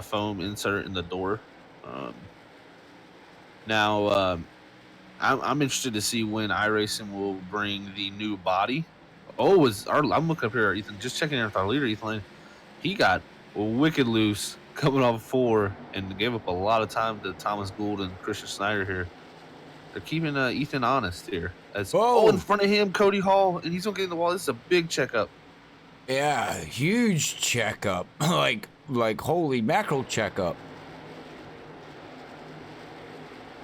foam insert in the door. Um, now, I'm interested to see when iRacing will bring the new body. Oh, I'm looking up here, Ethan. Just checking in with our leader, Ethan Lane. He got wicked loose coming off 4 and gave up a lot of time to Thomas Gould and Christian Snyder here. They're keeping Ethan honest here. As in Whoa! front of him, Cody Hall, and he's gonna get in the wall. This is a big checkup. Yeah, huge checkup. like holy mackerel checkup.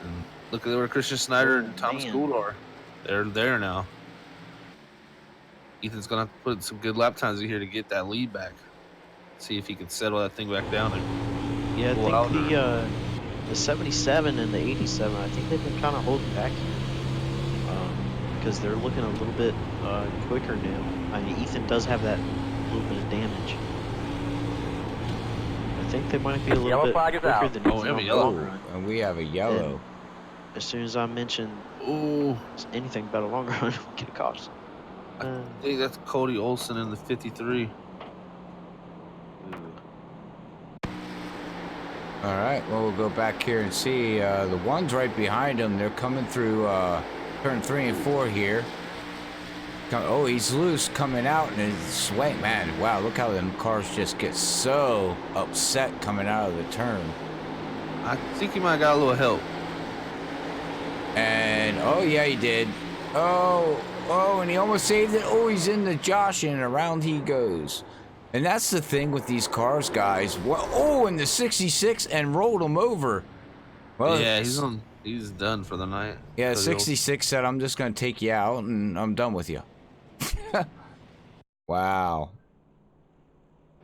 And look at where Christian Snyder Oh, and Thomas man. Gould are. They're there now. Ethan's gonna have to put some good lap times in here to get that lead back. See if he can settle that thing back down. Yeah, I Pull think out the 77 and the 87, I think they've been kind of holding back here. Because they're looking a little bit quicker now. I mean, Ethan does have that little bit of damage. I think they might be a little bit quicker than Oh, Ethan we have a on the yellow. long run. And we have a yellow. As soon as I mention Oh, anything about a long run, we get a caution. I think that's Cody Olson in the 53. All right, well, we'll go back here and see. The ones right behind him, they're coming through turn 3 and 4 here. Oh, he's loose coming out and it's swaying. Man, wow, look how them cars just get so upset coming out of the turn. I think he might have got a little help. And, oh, yeah, he did. Oh, and he almost saved it. Oh, he's in the Josh and around he goes. And that's the thing with these cars, guys. Oh, and the 66 and rolled him over. Well, Yeah, he's done for the night. Yeah, Cody 66 said, I'm just going to take you out and I'm done with you. Wow.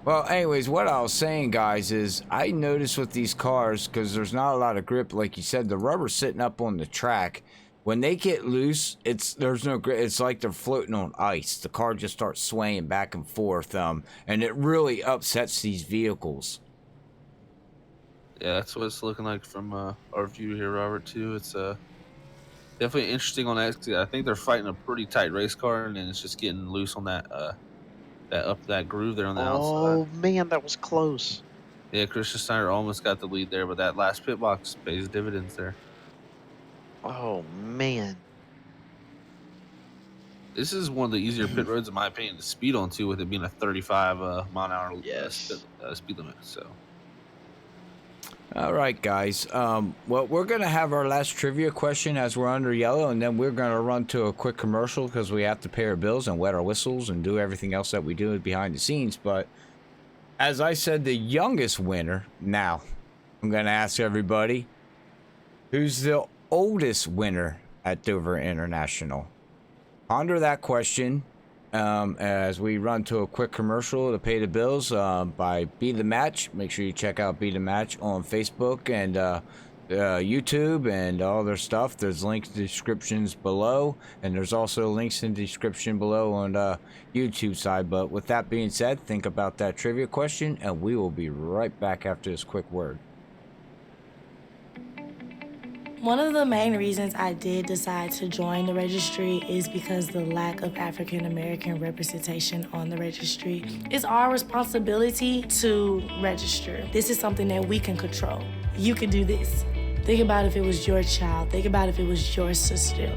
Well, anyways, what I was saying, guys, is I noticed with these cars, because there's not a lot of grip, like you said, the rubber's sitting up on the track. When they get loose, there's no grip. It's like they're floating on ice. The car just starts swaying back and forth, and it really upsets these vehicles. Yeah, that's what it's looking like from our view here, Robert. Too. It's definitely interesting on that. I think they're fighting a pretty tight race car, and then it's just getting loose on that groove there on the outside. Oh man, that was close. Yeah, Christian Snyder almost got the lead there, but that last pit box pays dividends there. Oh man. This is one of the easier pit roads, in my opinion, to speed on too, with it being a 35 mile an hour speed limit. So. All right, guys. Well, we're going to have our last trivia question as we're under yellow, and then we're going to run to a quick commercial because we have to pay our bills and wet our whistles and do everything else that we do behind the scenes. But as I said, the youngest winner, now I'm going to ask everybody, who's the oldest winner at Dover International? Ponder that question as we run to a quick commercial to pay the bills by Be The Match. Make sure you check out Be The Match on Facebook and YouTube and all their stuff. There's links in the descriptions below, and there's also links in the description below on the YouTube side. But with that being said, think about that trivia question, and we will be right back after this quick word. One of the main reasons I did decide to join the registry is because the lack of African American representation on the registry. It's our responsibility to register. This is something that we can control. You can do this. Think about if it was your child. Think about if it was your sister.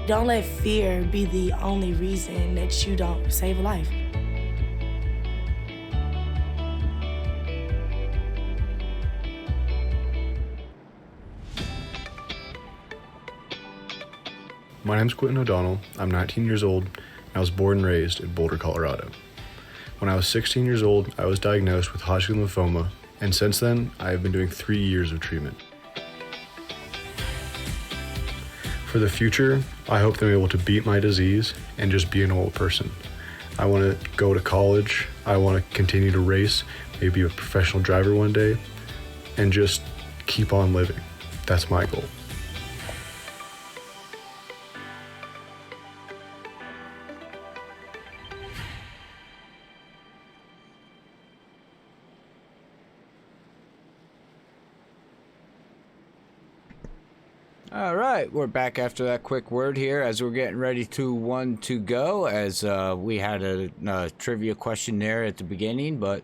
Don't let fear be the only reason that you don't save a life. My name's Quentin O'Donnell. I'm 19 years old, and I was born and raised in Boulder, Colorado. When I was 16 years old, I was diagnosed with Hodgkin lymphoma, and since then, I have been doing 3 years of treatment. For the future, I hope that I'm able to beat my disease and just be a normal person. I want to go to college, I want to continue to race, maybe be a professional driver one day, and just keep on living. That's my goal. All right, we're back after that quick word here as we're getting ready to one to go, as we had a trivia question there at the beginning, but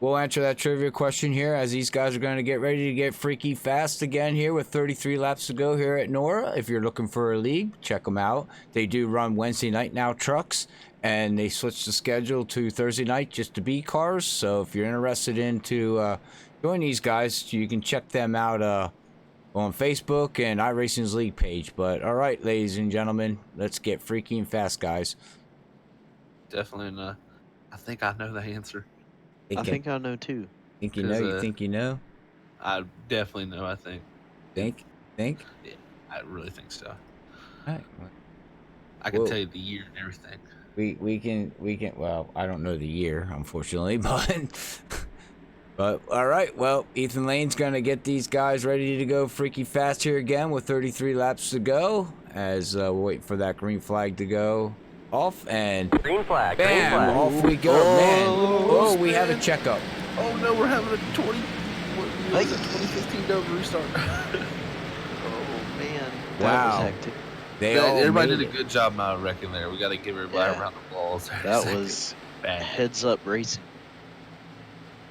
we'll answer that trivia question here as these guys are going to get ready to get freaky fast again here with 33 laps to go here at Nora. If you're looking for a league, check them out. They do run Wednesday night now trucks, and they switched the schedule to Thursday night just to be cars. So if you're interested in to join these guys, you can check them out on Facebook and iRacing's league page. But all right, ladies and gentlemen, let's get freaky and fast, guys. Definitely. I think I know the answer. I think I know too. Think you know? You think you know? I definitely know. I think. Think? Yeah, I really think so. All right. I can tell you the year and everything. We can. Well, I don't know the year, unfortunately, but all right. Well, Ethan Lane's gonna get these guys ready to go freaky fast here again with 33 laps to go. As we're waiting for that green flag to go off, and Green flag. bam, Green flag. off we go, man. Oh, we have a checkup. Oh no, we're having a 2015 Dover restart. Oh man, that Wow. was hectic. Everybody made did a it. good job, I reckon. There, we got to give everybody Yeah. a round of applause. That was bad. heads up racing.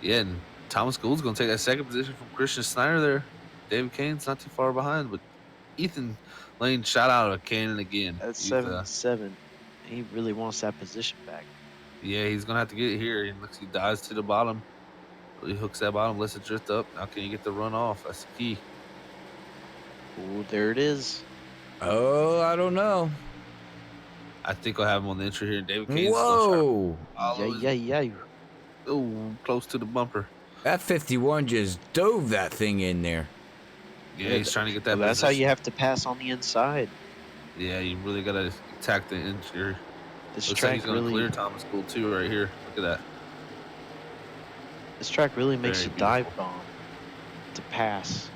Yeah, and Thomas Gould's going to take that second position from Christian Snyder there. David Kane's not too far behind, but Ethan Lane shot out of a cannon again. That's He's, 7-7. He really wants that position back. Yeah, he's going to have to get it here. He looks, he dives to the bottom. He hooks that bottom, lets it drift up. Now can you get the run off? That's the key. Oh, there it is. Oh, I don't know. I think I'll have him on the entry here. David Kane's Whoa, Yeah. Oh, close to the bumper. that 51 just dove that thing in there. Yeah, he's trying to get that. Well, that's how position. you have to pass on the inside. Yeah, you really got to attack the interior. This Looks like track he's going to really, clear Thomas Gould too right here. Look at that. this track really makes Very you dive bomb to pass.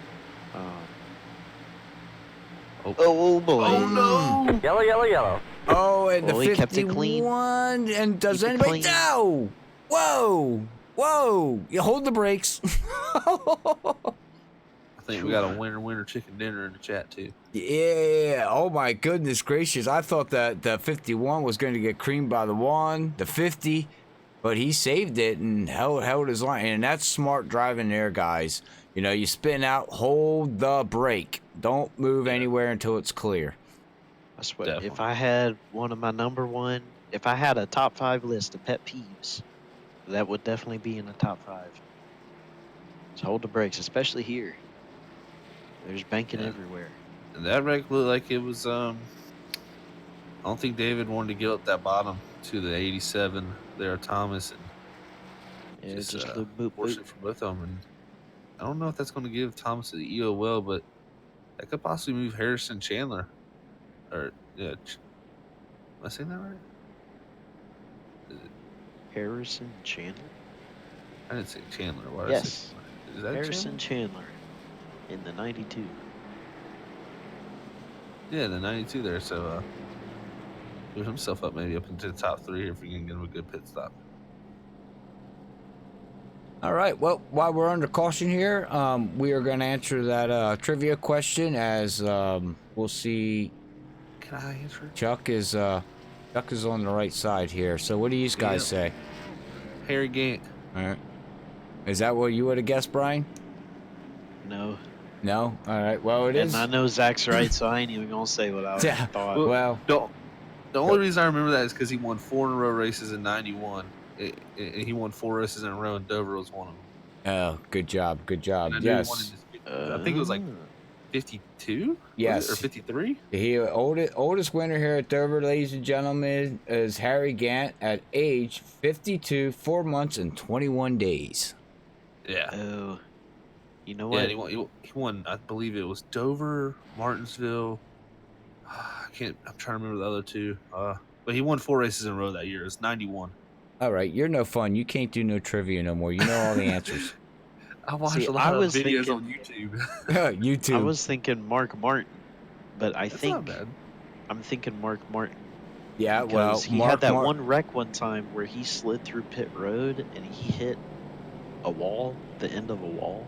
Oh boy! Oh no! Yellow, yellow, yellow. Oh, and Well, the he kept it 51. clean. And does Keep it anybody? clean. No! Whoa! You hold the brakes. I think we got a winner chicken dinner in the chat too. Yeah. Oh my goodness gracious! I thought that the 51 was going to get creamed by the 50, but he saved it and held his line. And that's smart driving there, guys. You know, you spin out, hold the brake. Don't move anywhere until it's clear. I swear, Definitely. if I had one of my number one, if I had a top 5 list of pet peeves, that would definitely be in the top 5. So hold the brakes, especially here. There's banking Yeah. everywhere. And that wreck looked like it was. I don't think David wanted to give up that bottom to the 87 there, Thomas, and Yeah, just, just boop, boop, force boop. it for both of them. And I don't know if that's going to give Thomas the EO well, but that could possibly move Harrison Chandler. Or yeah, am I saying that right? Harrison Chandler? I didn't say Chandler. Why did I Yes. say Chandler? Is that Harrison Chandler? Chandler in the 92. Yeah, the 92 there. So move himself up maybe up into the top 3 here if we can get him a good pit stop. All right. Well, while we're under caution here, we are going to answer that trivia question as we'll see. Can I answer it? Chuck is on the right side here. So what do you guys say? Harry Gant. All right. Is that what you would have guessed, Brian? No. No. All right. Well, it is. And I know Zach's right, so I ain't even going to say what I Yeah. thought. Well, The only reason I remember that is because he won 4 in a row races in '91. He won 4 races in a row, and Dover was one of them. oh, good job. Good job. And I knew he won Yes. in I think it was like 52. Yes. Or 53. The oldest winner here at Dover, ladies and gentlemen, is Harry Gant at age 52, 4 months, and 21 days. Yeah. Oh. You know Yeah, what? and he won. I believe it was Dover, Martinsville. I'm trying to remember the other 2. But he won 4 races in a row that year. It's 91. All right, you're no fun. You can't do no trivia no more. You know all the answers. I watched See, a lot I of was videos thinking- on YouTube. You too. I was thinking Mark Martin, but I That's not think bad. I'm thinking Mark Martin. yeah, well, Because he had that one wreck one time where he slid through pit road and he hit a wall, the end of a wall.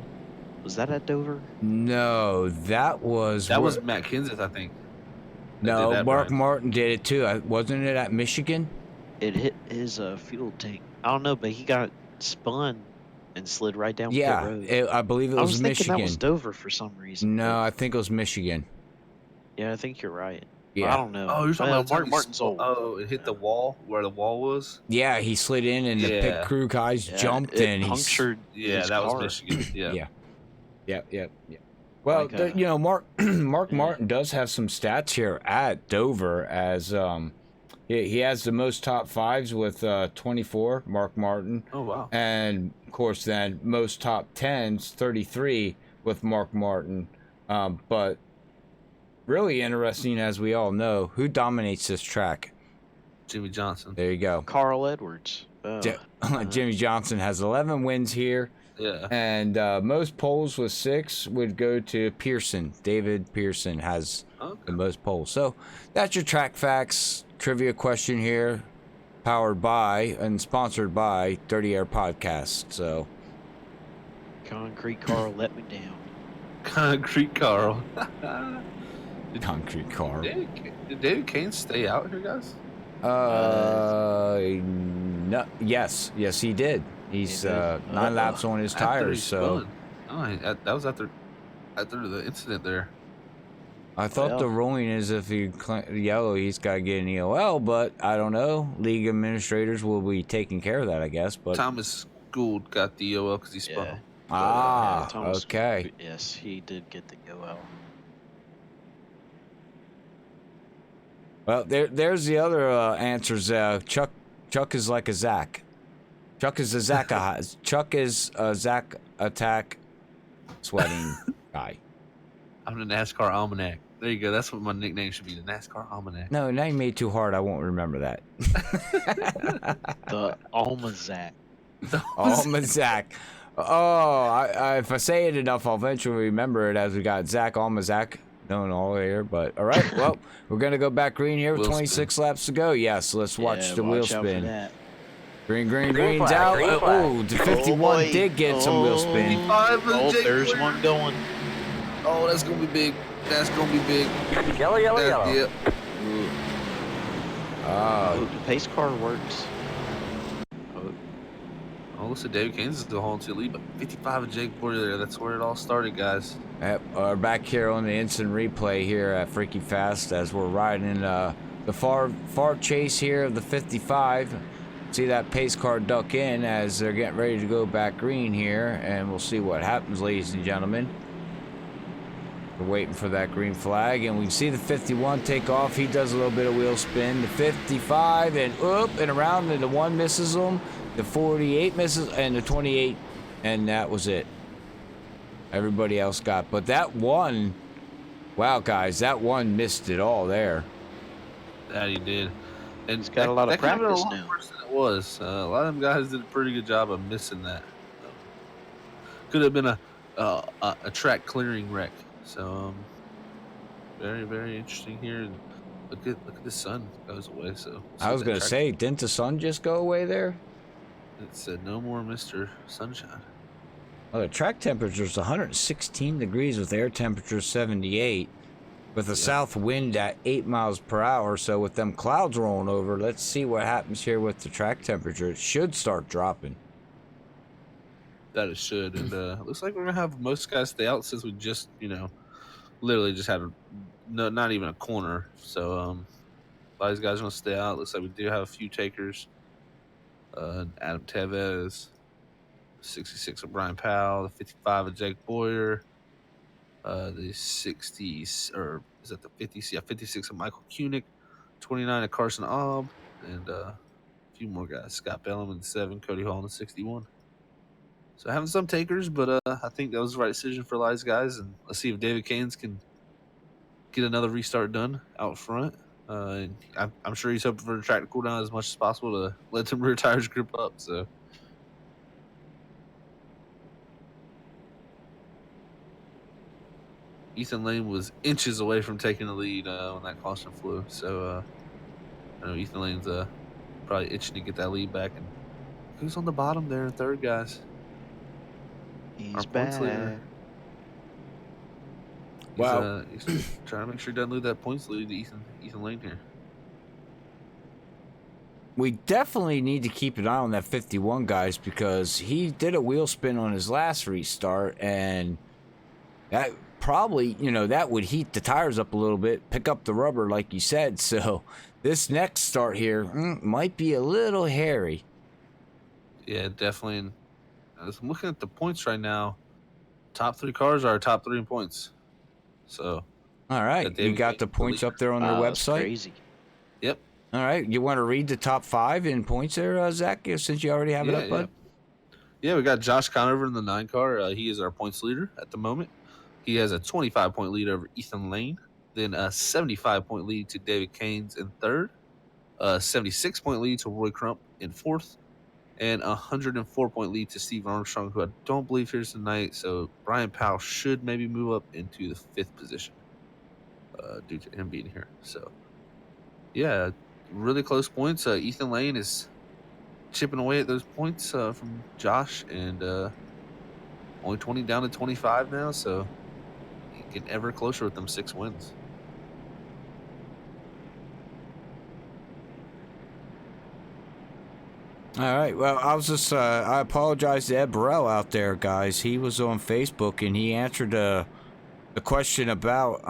Was that at Dover? No, that was That where- was Matt Kenseth, I think. that did no. that, Mark Brian. Martin did it too. Wasn't it at Michigan? It hit his fuel tank. I don't know, but he got spun and slid right down pit Yeah, road. I believe it I was was thinking that was Michigan. Dover for some reason. No, but I think it was Michigan. yeah, I think you're right. Yeah. I don't know. Oh, you're talking Well, about the time Mark he Martin's old. Oh, it hit the wall where the wall was. Yeah, he slid in and the pit Yeah. crew guys Yeah, jumped it and he punctured. Yeah, his that was car. Michigan. Yeah. Yeah. Well, Like, you know, Mark yeah. Martin does have some stats here at Dover as he has the most top fives with 24, Mark Martin, Oh wow. and of course then most top tens, 33 with Mark Martin. But really interesting, as we all know, who dominates this track. Jimmy Johnson. There you go. Carl Edwards. Jimmy Johnson has 11 wins here. Yeah. And most poles with 6 would go to Pearson. David Pearson has the most poles. So that's your track facts trivia question here, powered by and sponsored by Dirty Air Podcast. So Concrete Carl let me down. Concrete Carl. Concrete car. Did David Kane stay out here, guys? No, yes, he did. He's He did. 9 laps on his After tires. he So spun. Oh, that was after the incident there. I thought Well. the ruling is if he yellow, he's got to get an EOL, but I don't know. League administrators will be taking care of that, I guess. But Thomas Gould got the EOL because he spun. Yeah. him. ah, Thomas- okay. Yes, he did get the OL. Well, there's the other answers. Chuck is like a Zach. Chuck is a Zach. Chuck is a Zach attack sweating guy. I'm the NASCAR Almanac. There you go. That's what my nickname should be, the NASCAR Almanac. No, now you made it too hard. I won't remember that. The Almazak. Almazak. Oh, if I say it enough, I'll eventually remember it, as we got Zach Almazak known all here. But all right, well, we're gonna go back green here with Wheel 26 laps to go. Yes, let's watch the wheel watch out for spin. that. Green's out. Oh, the 51 boy. did get some wheel spin. 55 with Oh, Jake there's Boyer. one going. Oh, that's gonna be big. That's gonna be big. Yellow. Yeah. Oh, the pace car works. Oh, listen, David Kane's is still holding to the lead, but 55 of Jake Boyer there. That's where it all started, guys. Yep, we're back here on the instant replay here at Freaky Fast as we're riding the far chase here of the 55. See that pace car duck in as they're getting ready to go back green here, and we'll see what happens, ladies and gentlemen. We're waiting for that green flag, and we can see the 51 take off. He does a little bit of wheel spin. The 55 and up and around, and the 1 misses him. The 48 misses, and the 28, and that was it. Everybody else got, but that one, wow, guys, that one missed it all there. That he did. And He's got a lot of that could've been practice a lot now. worse than it was. A lot of them guys did a pretty good job of missing that. Could have been a track clearing wreck. So very, very interesting here. And look at the sun goes away. So I was gonna say, didn't the sun just go away there? it said no more Mr. Sunshine. Well, the track temperature is 116 degrees with air temperature 78, with a south wind at 8 miles per hour. So with them clouds rolling over, let's see what happens here with the track temperature. It should start dropping. That it should. And looks like we're gonna have most guys stay out since we just, literally just had not even a corner. So a lot of these guys are gonna stay out. Looks like we do have a few takers. Adam Tevez, 66 of Brian Powell, the 55 of Jake Boyer, the 60s, or is that the 50s? Yeah, 56 of Michael Koenig, 29 of Carson Aub, and a few more guys. Scott Bellum in the 7, Cody Hall in the 61. So having some takers, but I think that was the right decision for a lot of these guys. And let's see if David Cairns can get another restart done out front. And I'm sure he's hoping for the track to cool down as much as possible to let them rear tires grip up. So Ethan Lane was inches away from taking the lead when that caution flew. So I know Ethan Lane's probably itching to get that lead back. And who's on the bottom there in third, guys? He's Our points back. leader. He's trying to make sure he doesn't lose that points lead to Ethan Lane here. We definitely need to keep an eye on that 51, guys, because he did a wheel spin on his last restart, and that probably, that would heat the tires up a little bit, pick up the rubber, like you said. So this next start here might be a little hairy. Yeah, definitely. And as I'm looking at the points right now, top 3 cars are top 3 in points. So, all right, you got the points up there on their That's website. crazy. Yep. All right, you want to read the top 5 in points there, Zach, since you already have it up, bud? Yeah, we got Josh Conover in the 9 car. He is our points leader at the moment. He has a 25-point lead over Ethan Lane, then a 75-point lead to David Caines in 3rd, a 76-point lead to Roy Crump in 4th, and a 104-point lead to Steve Armstrong, who I don't believe here's tonight. So Brian Powell should maybe move up into the 5th position due to him being here. So, yeah, really close points. Ethan Lane is chipping away at those points from Josh, and only 20 down to 25 now, so he get ever closer with them 6 wins. All right. Well, I was just, I apologize to Ed Burrell out there, guys. He was on Facebook and he answered the question about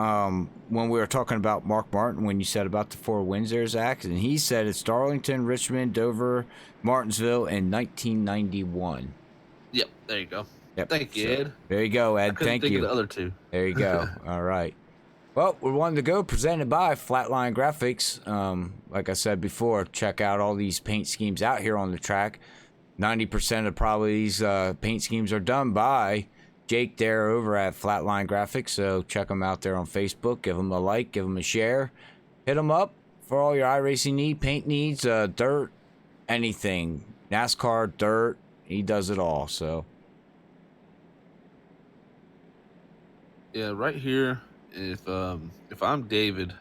when we were talking about Mark Martin, when you said about the 4 wins there, Zach. And he said it's Darlington, Richmond, Dover, Martinsville in 1991. Yep, there you go. Yep. Thank you, Ed. There you go, Ed. Thank think you. of the other 2. There you go. All right. Well, we're wanting to go, presented by Flatline Graphics. Like I said before, check out all these paint schemes out here on the track. 90% of probably these paint schemes are done by Jake there over at Flatline Graphics. So check them out there on Facebook. Give them a like, give them a share. Hit them up for all your iRacing need, paint needs, dirt, anything. NASCAR, dirt. He does it all. So yeah, right here. If I'm David,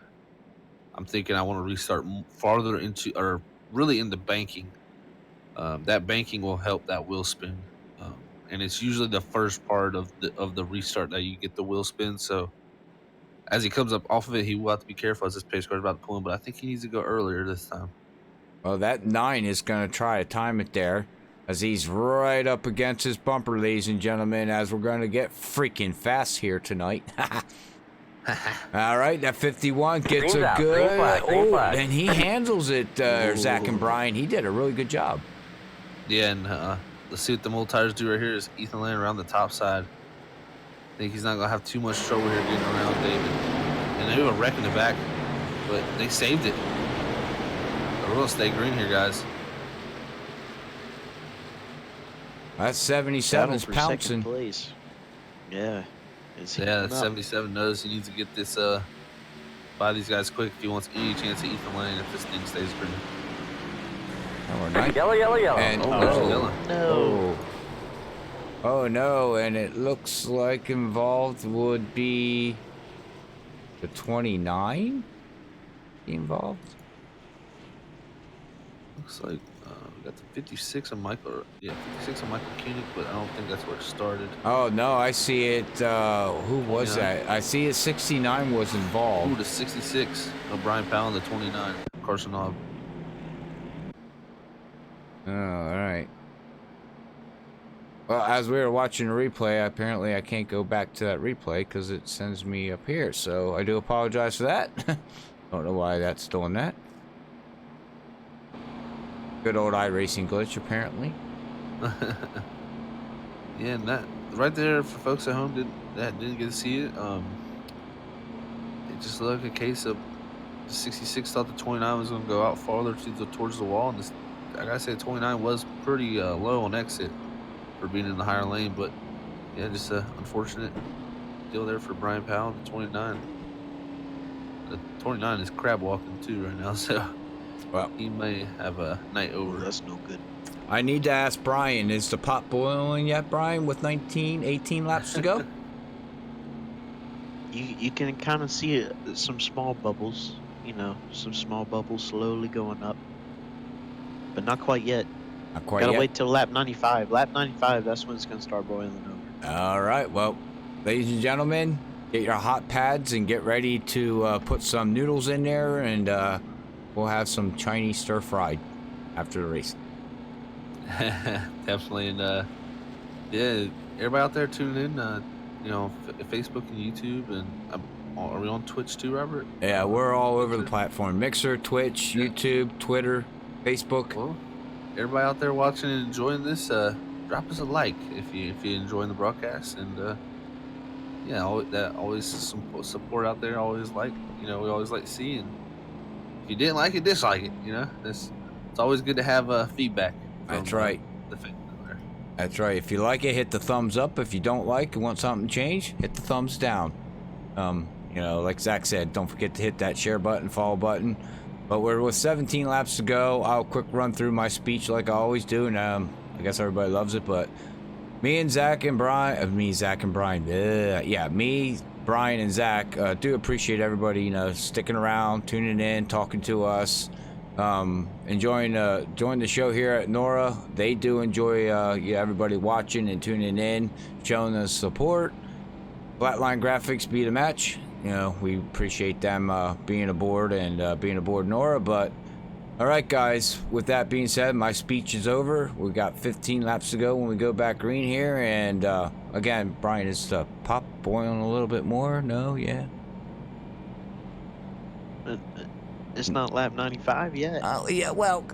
I'm thinking I want to restart farther into, or really into banking. That banking will help that wheel spin, and it's usually the first part of the restart that you get the wheel spin. So as he comes up off of it, he will have to be careful as this pace car is about to pull him. But I think he needs to go earlier this time. well, that 9 is going to try to time it there, as he's right up against his bumper, ladies and gentlemen, as we're going to get freaking fast here tonight. All right, that 51 gets a good... flag. And he handles it, Zach and Brian. He did a really good job. Yeah, and let's see what the old tires do right here. Is Ethan Lane around the top side. I think he's not going to have too much trouble here getting around David. And they have a wreck in the back, but they saved it. They're going to stay green here, guys. That 77's pouncing. Place. Yeah. Yeah, that 77 knows he needs to get this by these guys quick if he wants any chance at Ethan Lane if this thing stays green. Oh, nice. Yellow. And, there's yellow. No. Oh, no, and it looks like involved would be the 29 involved. Looks like we got the 56 on Michael. Yeah, 56 on Michael Koenig, but I don't think that's where it started. Oh, no, I see it. Who was that? I see it 69 was involved. Ooh, the 66. Brian Powell, the 29. Carson Knob. Oh, all right. Well, as we were watching the replay, apparently I can't go back to that replay because it sends me up here. So I do apologize for that. Don't know why that's doing that. Good old iRacing glitch, apparently. Yeah, and that right there for folks at home didn't get to see it. It just looked like a case of the 66 thought the 29 was going to go out farther towards the wall, and I gotta say, 29 was pretty low on exit for being in the higher lane, but yeah, just an unfortunate deal there for Brian Powell, the 29. The 29 is crab walking too right now, so well, he may have a night over. That's no good. I need to ask Brian, is the pot boiling yet, Brian, with 18 laps to go? You can kind of see some small bubbles, some small bubbles slowly going up. But not quite yet. Not quite Gotta yet. wait till lap 95. Lap 95, that's when it's going to start boiling over. All right, well, ladies and gentlemen, get your hot pads and get ready to put some noodles in there, and we'll have some Chinese stir fried after the race. Definitely, and yeah, everybody out there tuning in, Facebook and YouTube, and are we on Twitch too, Robert? Yeah, we're all over the platform: Mixer, Twitch, Yeah. YouTube, Twitter, Facebook. Well, everybody out there watching and enjoying this, drop us a like if you enjoying the broadcast, and yeah, always some support out there. Always we always like to see, and if you didn't like it, dislike it. It's always good to have feedback. That's right. The fans out there. That's right. If you like it, hit the thumbs up. If you don't like and want something to change, hit the thumbs down. Like Zach said, don't forget to hit that share button, follow button. But we're with 17 laps to go. I'll quick run through my speech like I always do, and I guess everybody loves it. But me, Zach, and Brian, Brian, and Zach do appreciate everybody, sticking around, tuning in, talking to us, enjoying the show here at Nora. They do enjoy everybody watching and tuning in, showing us support. Flatline Graphics be the match. We appreciate them being aboard and being aboard Nora. But all right, guys, with that being said, my speech is over. We got 15 laps to go when we go back green here. And again, Brian, is the pop boiling a little bit more? No? Yeah? It's not lap 95 yet. Oh, yeah, well,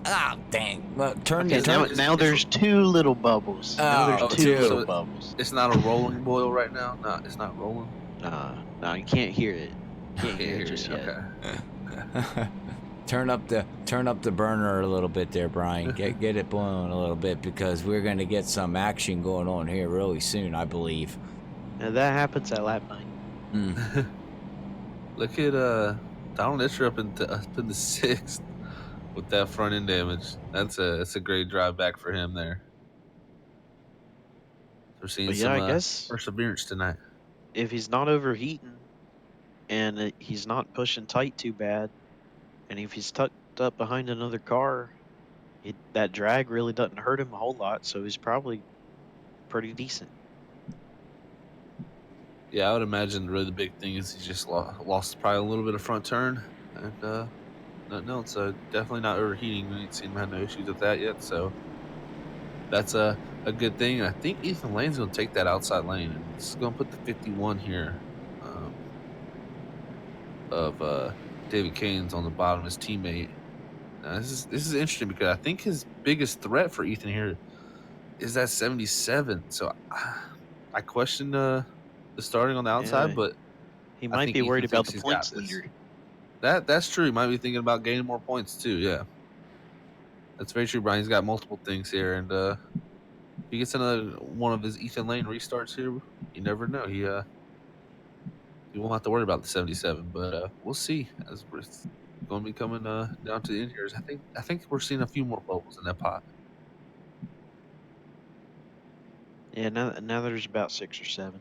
dang. Well, now there's two little bubbles. Now there's two little bubbles. It's not a rolling boil right now. No, it's not rolling. No, you can't hear it. Can't hear it just yet. Okay. Turn up the burner a little bit there, Brian. Get it boiling a little bit, because we're going to get some action going on here really soon, I believe. Now that happens at lap 9. Look at Donald Itcher up in the sixth with that front end damage. That's a great drive back for him there. We're seeing I some guess perseverance tonight. if he's not overheating and he's not pushing tight too bad, and if he's tucked up behind another car, that drag really doesn't hurt him a whole lot, so he's probably pretty decent. Yeah, I would imagine really the big thing is he just lost probably a little bit of front turn, and nothing else. Definitely not overheating. We ain't seen him have no issues with that yet, so that's a good thing. And I think Ethan Lane's going to take that outside lane, and it's going to put the 51 here of David Canes on the bottom, his teammate. Now, this is interesting, because I think his biggest threat for Ethan here is that 77. So I question the starting on the outside, but he might be worried about the points leader. That's true. He might be thinking about gaining more points too. Yeah, that's very true. Brian's got multiple things here, and if he gets another one of his Ethan Lane restarts here, you never know. He won't have to worry about the 77, but we'll see as we're going to be coming down to the end here. I think we're seeing a few more bubbles in that pot. Yeah, now there's about 6 or 7.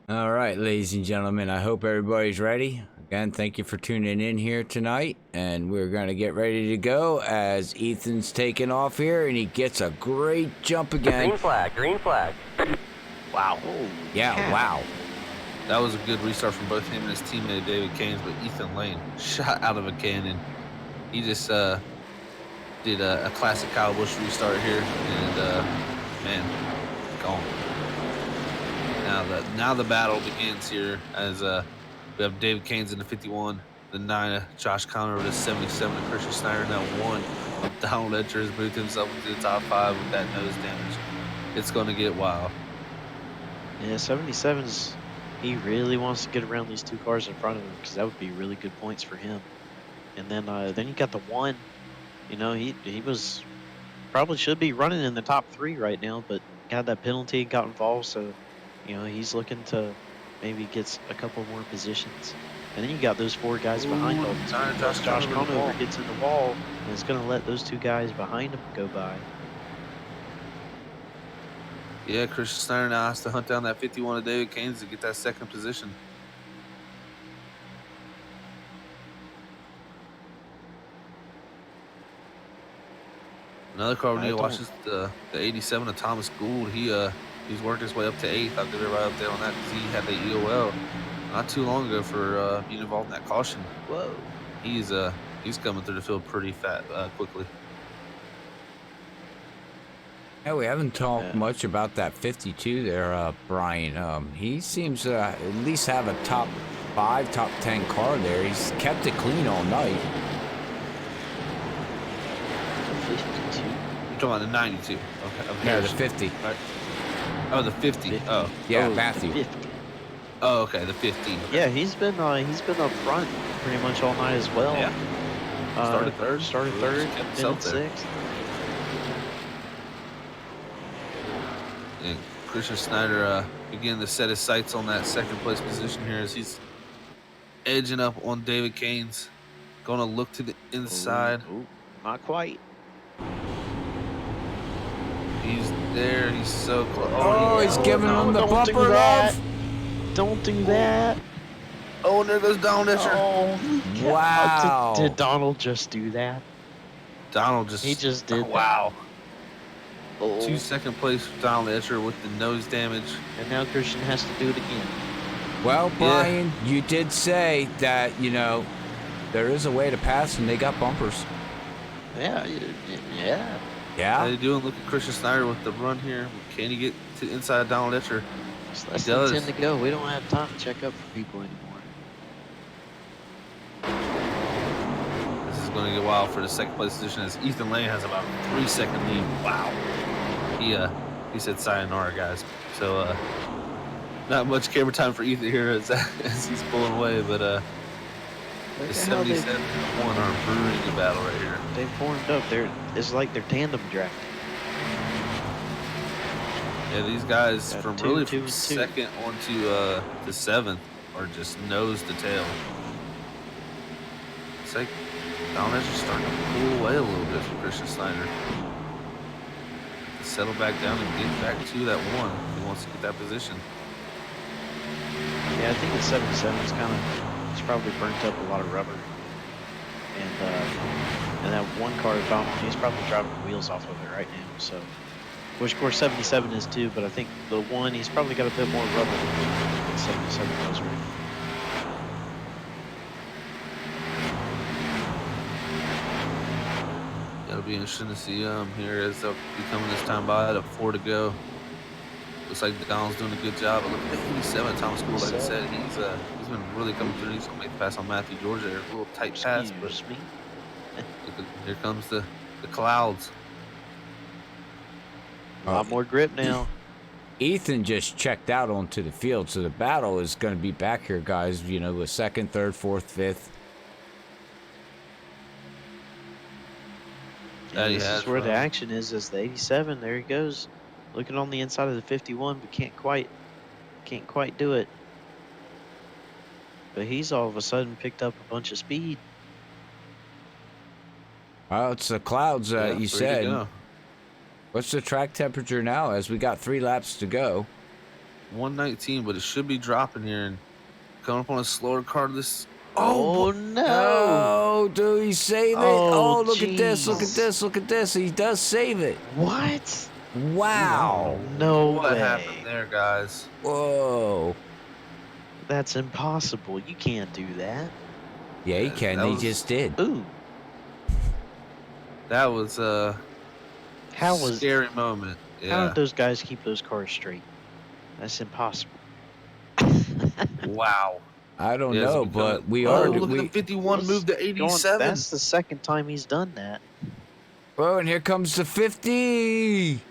All right, ladies and gentlemen, I hope everybody's ready. Again, thank you for tuning in here tonight, and we're going to get ready to go as Ethan's taking off here, and he gets a great jump again. Green flag. Wow. Yeah, wow. That was a good restart from both him and his teammate David Canes, but Ethan Lane shot out of a cannon. He just did a classic Kyle Busch restart here, and man, gone. Now the battle begins here as we have David Canes in the 51, the 9 Josh Connor with the 77 of Christian Snyder, now 1 Donald Etcher has moved himself into the top 5 with that nose damage. It's going to get wild. Yeah, 77's, he really wants to get around these 2 cars in front of him, because that would be really good points for him. And then you got the 1. He was probably should be running in the top 3 right now, but got that penalty and got involved, so he's looking to maybe get a couple more positions. And then you got those 4 guys behind him. Josh Conover gets in the wall, and it's going to let those 2 guys behind him go by. Yeah, Christian Snyder now has to hunt down that 51 of David Canes to get that 2nd position. Another car we need to watch is the 87 of Thomas Gould. He He's worked his way up to 8th. I'll give it right up there on that because he had the EOL not too long ago for being involved in that caution. Whoa. He's coming through the field pretty quickly. Yeah, we haven't talked much about that 52 there, Brian. He seems to at least have a top 5, top 10 car there. He's kept it clean all night. 52. You're talking about the 92. Okay. Yeah, the Harrison. 50. Right. Oh, the 50. Oh. Yeah, Oh, Matthew. 50. Oh, okay. The 50. Yeah, he's been up front pretty much all night as well. Yeah. Started third. Started Really third. just kept Been himself in there. 6th. And Christian Snyder beginning to set his sights on that second place position here as he's edging up on David Canes. Going to look to the inside. Ooh, not quite. He's there. He's so close. Oh, he's giving him the don't bumper do that. love. Don't do that. Oh, and there goes Donald Etcher. Oh, Wow. Did Donald just do that? Donald just. He just did that. Wow. Oh. 2 second place for Donald Etcher with the nose damage. And now Christian has to do it again. Well, Brian, you did say that, there is a way to pass and they got bumpers. Yeah. How Yeah? you doing? Look at Christian Snyder with the run here. Can he get to the inside of Donald Etcher? It's less He than does. 10 to go. We don't have time to check up for people anymore. This is going to get wild for the second place position as Ethan Lane has about a 3-second lead. Wow. He said sayonara, guys. So not much camera time for Ethan here as he's pulling away, but the Look at how 77 1 are brewing a battle right here. They formed up. It's like they're tandem drafting. Yeah, these guys Got from two, really two, from and two. second onto the 7th are just nose to tail. It's like Donald Etcher's starting to pull away a little bit from Christian Snyder. Settle back down and get back to that 1 if he wants to get that position. Yeah, I think the 77 is it's probably burnt up a lot of rubber. And that one car, he's probably driving the wheels off of it right now. So, which of course 77 is too, but I think the 1, he's probably got a bit more rubber than 77 does right now. It'll be interesting to see here as they'll be coming this time by at 4 to go. Looks like Donald's doing a good job. But look at 87. Thomas School, like I said, he's been really coming through. He's gonna make the pass on Matthew Georgia there. A little tight pass, but Excuse me. here comes the clouds. A lot more grip now. Ethan just checked out onto the field, so the battle is going to be back here, guys, with 2nd, 3rd, 4th, 5th. That he This has is where the run. action is the 87. There he goes. Looking on the inside of the 51, but can't quite do it. But he's all of a sudden picked up a bunch of speed. Well, it's the clouds Yeah, you ready to said. go. What's the track temperature now as we got 3 laps to go? 119, but it should be dropping here and coming up on a slower car. This Oh, no! Oh, do he save it? Oh, Oh, look at this, look at jeez. this, look at this. He does save it. What? Wow. No what way. happened there, guys? Whoa. That's impossible. You can't do that. Yeah, he Yeah, can. that He was- just did. Ooh. That was How was scary moment. How Yeah. did those guys keep those cars straight? That's impossible. Wow. I don't Yeah, it's know, becoming- but we Oh, are. look at We, the 51 move to 87. That's the second time he's done that. oh, and here comes the 50.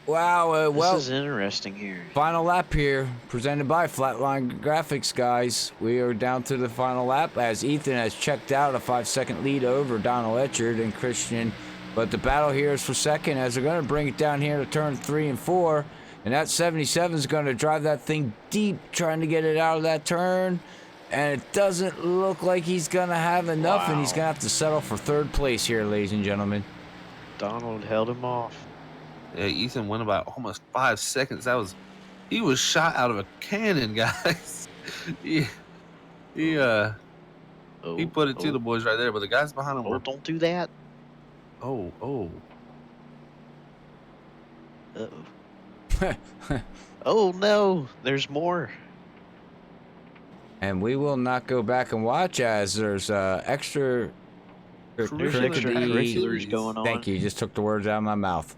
Wow. Well, This is interesting here. final lap here, presented by Flatline Graphics, guys. We are down to the final lap as Ethan has checked out a 5-second lead over Donald Etchard and Christian. But the battle here is for second as they're going to bring it down here to turn 3 and 4. And that 77 is going to drive that thing deep, trying to get it out of that turn. And it doesn't look like he's going to have enough, and he's Wow. going to have to settle for 3rd place here, ladies and gentlemen. Donald held him off. Yeah, Ethan went about almost 5 seconds. He was shot out of a cannon, guys. he put it to the boys right there, but the guys behind him Oh, were. don't do that. Oh. Uh-oh. Oh no, there's more. And we will not go back and watch as there's extra There's Curricular extracurriculars activities. going on. Thank you. You just took the words out of my mouth.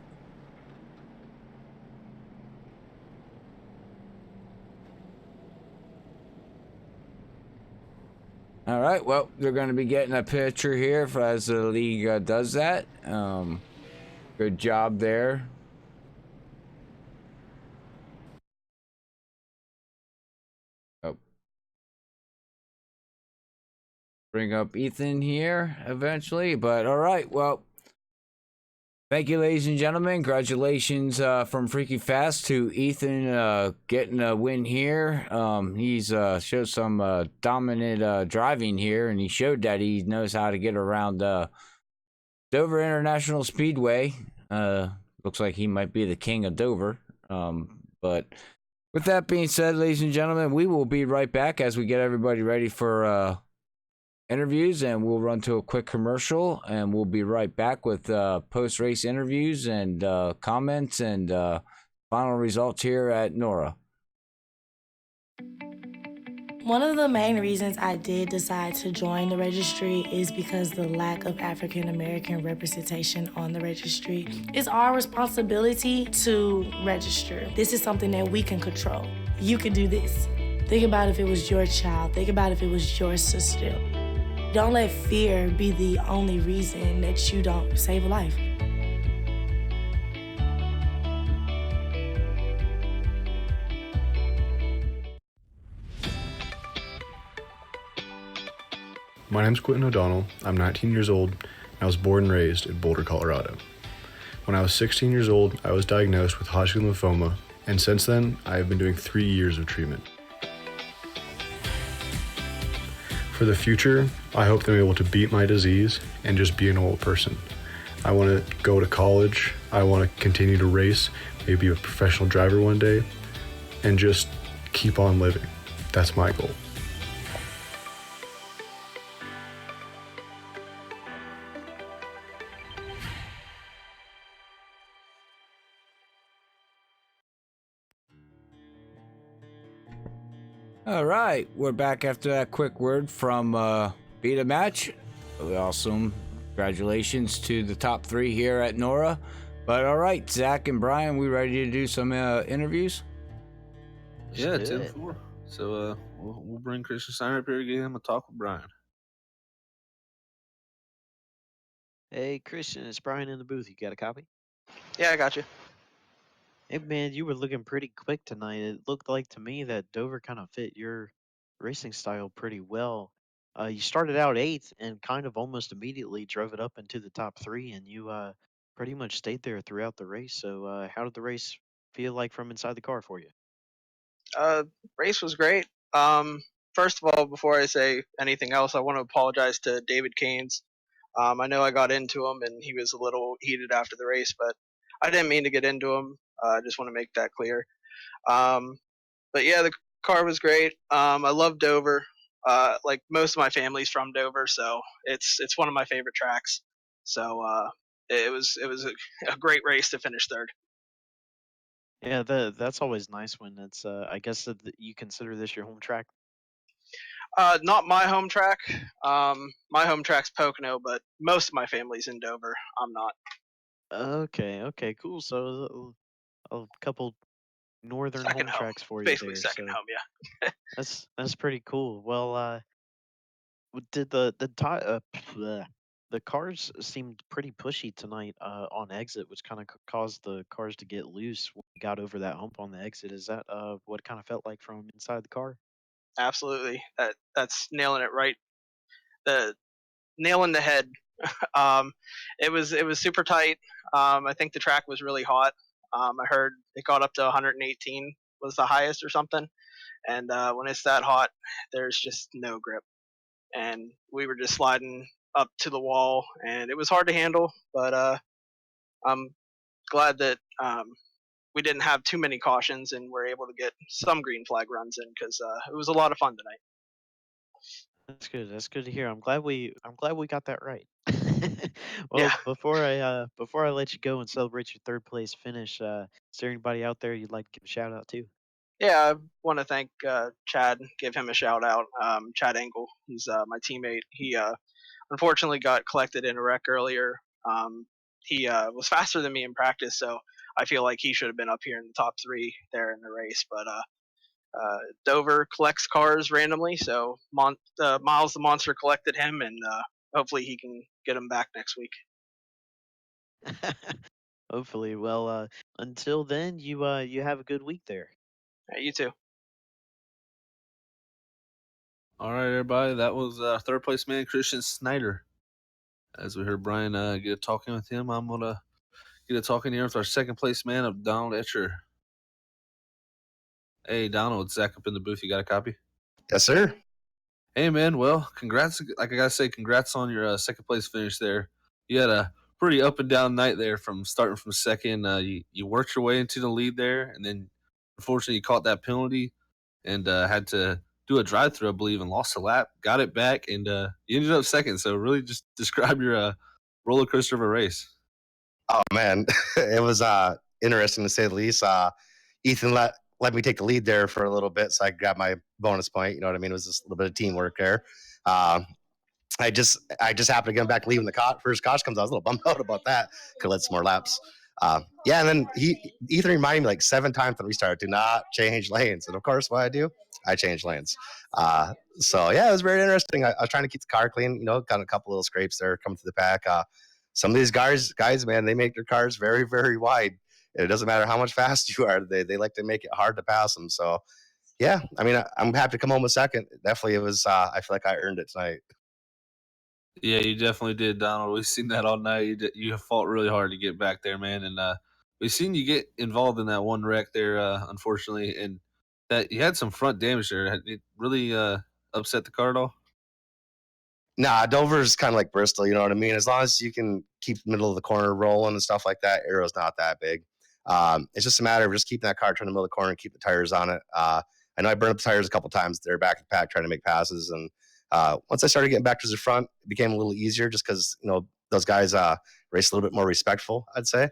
All right. Well, they're going to be getting a picture here as the league does that. Good job there. Oh. Bring up Ethan here eventually. But all right. Well, thank you, ladies and gentlemen. Congratulations from Freaky Fast to Ethan getting a win here. He's showed some dominant driving here, and he showed that he knows how to get around Dover International Speedway. Looks like he might be the king of Dover. But with that being said, ladies and gentlemen, we will be right back as we get everybody ready for interviews, and we'll run to a quick commercial, and we'll be right back with post-race interviews and comments and final results here at NORA. One of the main reasons I did decide to join the registry is because the lack of African American representation on the registry. It's our responsibility to register. This is something that we can control. You can do this. Think about if it was your child. Think about if it was your sister. Don't let fear be the only reason that you don't save a life. My name's Quentin O'Donnell. I'm 19 years old, and I was born and raised in Boulder, Colorado. When I was 16 years old, I was diagnosed with Hodgkin lymphoma, and since then, I have been doing 3 years of treatment. For the future, I hope that I'm able to beat my disease and just be a normal person. I want to go to college, I want to continue to race, maybe be a professional driver one day, and just keep on living. That's my goal. All right, we're back after that quick word from Beat a Match. Awesome. Congratulations to the top 3 here at NORA. But all right, Zach and Brian, we ready to do some interviews? Yeah, Let's do it. 10-4. So we'll bring Christian Steiner up here again. I'm gonna talk with Brian. Hey, Christian, it's Brian in the booth. You got a copy? Yeah, I got you. Hey, man, you were looking pretty quick tonight. It looked like to me that Dover kind of fit your racing style pretty well. You started out 8th and kind of almost immediately drove it up into the top 3, and you pretty much stayed there throughout the race. So, how did the race feel like from inside the car for you? Uh, Race was great. First of all, before I say anything else, I want to apologize to David Keynes. I know I got into him and he was a little heated after the race, but I didn't mean to get into him. I just want to make that clear. Um, but yeah, the car was great. I love Dover. Like most of my family's from Dover, so it's one of my favorite tracks. So it was a great race to finish third. Yeah, that's always nice when it's. I guess that you consider this your home track. Not my home track. My home track's Pocono, but most of my family's in Dover. I'm not. Okay, okay, cool. So a couple northern Second home home. tracks for you Basically there. second So home, yeah. that's pretty cool. Well, did bleh, the cars seemed pretty pushy tonight on exit, which kind of caused the cars to get loose when we got over that hump on the exit. Is that what it kind of felt like from inside the car? Absolutely. That's nailing it right. The nail in the head. Um, it was super tight. I think the track was really hot. I heard it got up to 118 was the highest or something. And when it's that hot, there's just no grip. And we were just sliding up to the wall, and it was hard to handle. But I'm glad that we didn't have too many cautions and were able to get some green flag runs in because it was a lot of fun tonight. That's good. That's good to hear. I'm glad we got that right. Well, Yeah. before I let you go and celebrate your third place finish, is there anybody out there you'd like to give a shout out to? Yeah, I want to thank Chad, give him a shout out. Chad Engel, he's my teammate. He unfortunately got collected in a wreck earlier. He was faster than me in practice, so I feel like he should have been up here in the top three there in the race. But Dover collects cars randomly, so Miles the Monster collected him, and hopefully he can get him back next week. Hopefully. Well, until then, you have a good week there. You too. All right, everybody. That was third place man Christian Snyder. As we heard Brian get a talking with him, I'm gonna get a talking here with our second place man of Donald Etcher. Hey, Donald, it's Zach up in the booth. You got a copy? Yes, sir. Hey, man. Well, congrats. Like I gotta say, congrats on your second place finish there. You had a pretty up and down night there from starting from second. You worked your way into the lead there, and then unfortunately you caught that penalty and had to do a drive through, I believe, and lost a lap. Got it back, and you ended up second. So really, just describe your roller coaster of a race. Oh man, it was interesting to say the least. Ethan let me take the lead there for a little bit, so I grabbed my bonus point. You know what I mean? It was just a little bit of teamwork there. Um, I just happened to get back leaving the first caution comes. I was a little bummed out about that. Could have led some more laps. Yeah, and then Ethan reminded me like 7 times when we started to not change lanes, and of course, what I do, I change lanes. So yeah, it was very interesting. I was trying to keep the car clean. You know, got a couple little scrapes there coming to the pack. Some of these guys, man, they make their cars very, very wide. It doesn't matter how much fast you are; they like to make it hard to pass them. So yeah, I mean, I'm happy to come home with second. Definitely, it was. I feel like I earned it tonight. Yeah, you definitely did, Donald. We've seen that all night. You fought really hard to get back there, man, and we've seen you get involved in that one wreck there, unfortunately, and that you had some front damage there. It really upset the car at all. Nah, Dover's kind of like Bristol, you know what I mean? As long as you can keep the middle of the corner rolling and stuff like that, Arrow's not that big. It's just a matter of just keeping that car turned in the middle of the corner and keep the tires on it. I know I burned up the tires a couple times. They're back in the pack trying to make passes. And once I started getting back to the front, it became a little easier just because, you know, those guys race a little bit more respectful, I'd say.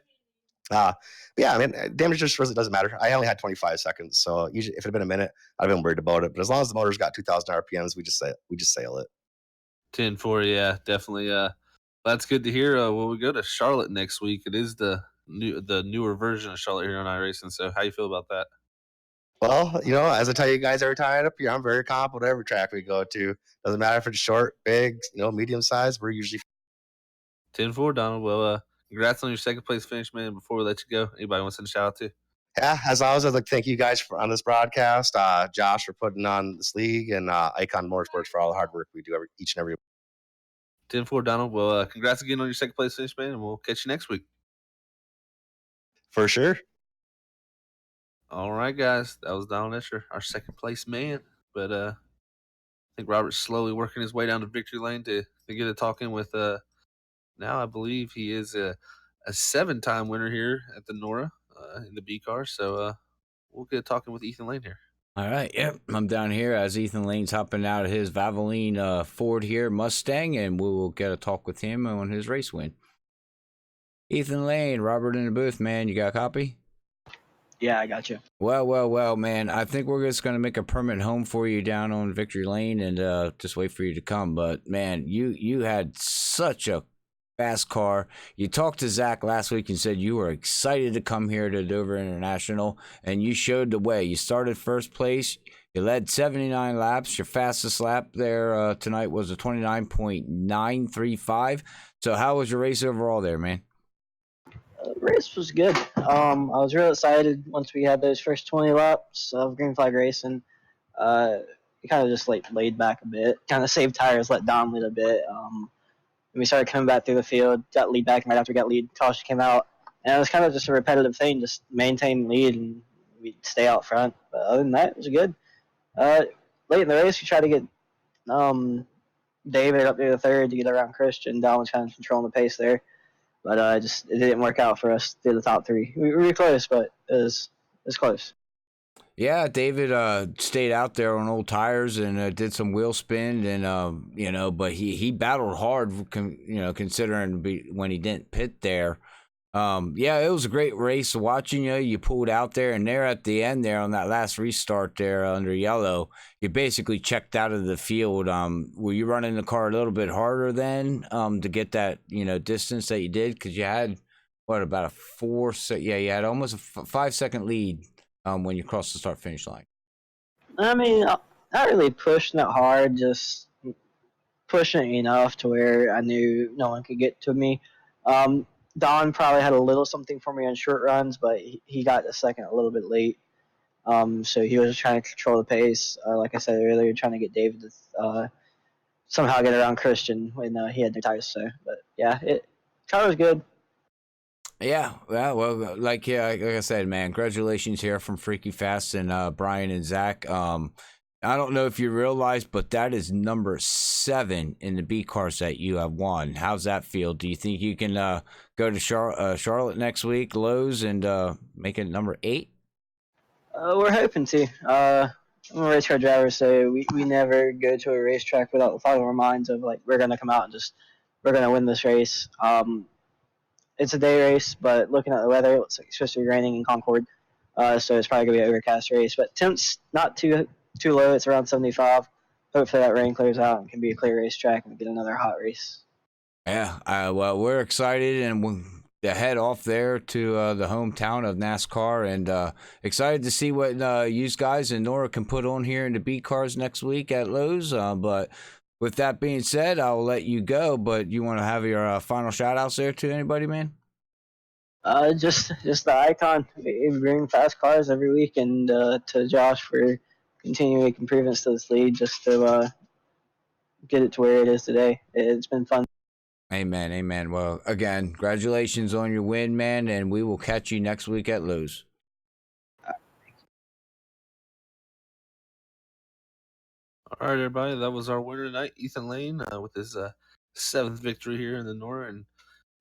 But yeah, I mean, damage just really doesn't matter. I only had 25 seconds. So usually if it had been a minute, I'd have been worried about it. But as long as the motor's got 2,000 RPMs, we just sail it. 10-4, yeah, definitely. That's good to hear. Well, we go to Charlotte next week. It is the newer version of Charlotte here on iRacing. So, how you feel about that? Well, you know, as I tell you guys every time I up here, I'm very confident every track we go to. Doesn't matter if it's short, big, you know, medium size. We're usually 10-4, Donald. Well, congrats on your second place finish, man. Before we let you go, anybody want to send a shout out to? yeah. As always, I'd like to thank you guys on this broadcast. Josh for putting on this league, and Icon Motorsports for all the hard work we do each and every. 10-4, Donald. Well, congrats again on your second place finish, man, and we'll catch you next week. For sure. All right, guys. That was Donald Escher, our second place man. But I think Robert's slowly working his way down to victory lane to get a talk in with now I believe he is a 7-time winner here at the Nora in the B car. So we'll get talking with Ethan Lane here. All right, yep. I'm down here as Ethan Lane's hopping out of his Valvoline Ford here, Mustang, and we will get a talk with him on his race win. Ethan Lane, Robert in the booth, man. You got a copy? Yeah, I got you. Well, man. I think we're just going to make a permanent home for you down on Victory Lane and just wait for you to come. But, man, you had such a fast car. You talked to Zach last week and said you were excited to come here to Dover International, and you showed the way. You started first place. You led 79 laps. Your fastest lap there tonight was a 29.935. So how was your race overall there, man? The race was good. I was real excited once we had those first 20 laps of green flag racing. We kind of just laid back a bit, kind of saved tires, let Dom lead a bit. And we started coming back through the field, got lead back, and right after we got lead, caution came out. And it was kind of just a repetitive thing, just maintain lead and we stay out front. But other than that, it was good. Late in the race, we tried to get David up there the third to get around Christian. Dom was kind of controlling the pace there. But it didn't work out for us through the top three. We were close, but it was close. Yeah, David stayed out there on old tires and did some wheel spin, and but he battled hard, considering when he didn't pit there. Yeah, it was a great race watching you. You pulled out there, and there at the end there on that last restart there under yellow, you basically checked out of the field. Were you running the car a little bit harder then to get that distance that you did? Because you had what about a yeah, you had almost a 5 second lead when you crossed the start finish line. I mean, not really pushing it hard, just pushing it enough to where I knew no one could get to me. Um, Don probably had a little something for me on short runs, but he got the second a little bit late. So he was trying to control the pace. Like I said earlier, trying to get David to somehow get around Christian when he had no tires. So, but yeah, car was good. Yeah, well, like I said, man, congratulations here from Freaky Fast and Brian and Zach. I don't know if you realize, but that is number 7 in the B cars that you have won. How's that feel? Do you think you can go to Charlotte next week, Lowe's, and make it number 8? We're hoping to. I'm a race car driver, so we never go to a racetrack without the thought in our minds of like we're gonna come out and just we're gonna win this race. It's a day race, but looking at the weather, it looks like it's supposed to be raining in Concord, so it's probably gonna be an overcast race. But temps not too low; it's around 75. Hopefully that rain clears out and can be a clear racetrack and we get another hot race. Yeah, well, we're excited and to head off there to the hometown of NASCAR, and excited to see what you guys and Nora can put on here in the B cars next week at Lowe's. But with that being said, I'll let you go. But you want to have your final shout outs there to anybody, man? Just the icon. We bring fast cars every week, and to Josh for continuing making improvements to this lead, just to get it to where it is today. It's been fun. Amen, amen. Well, again, congratulations on your win, man, and we will catch you next week at Lowe's. All right, everybody, that was our winner tonight, Ethan Lane, with his 7th victory here in the Nora, and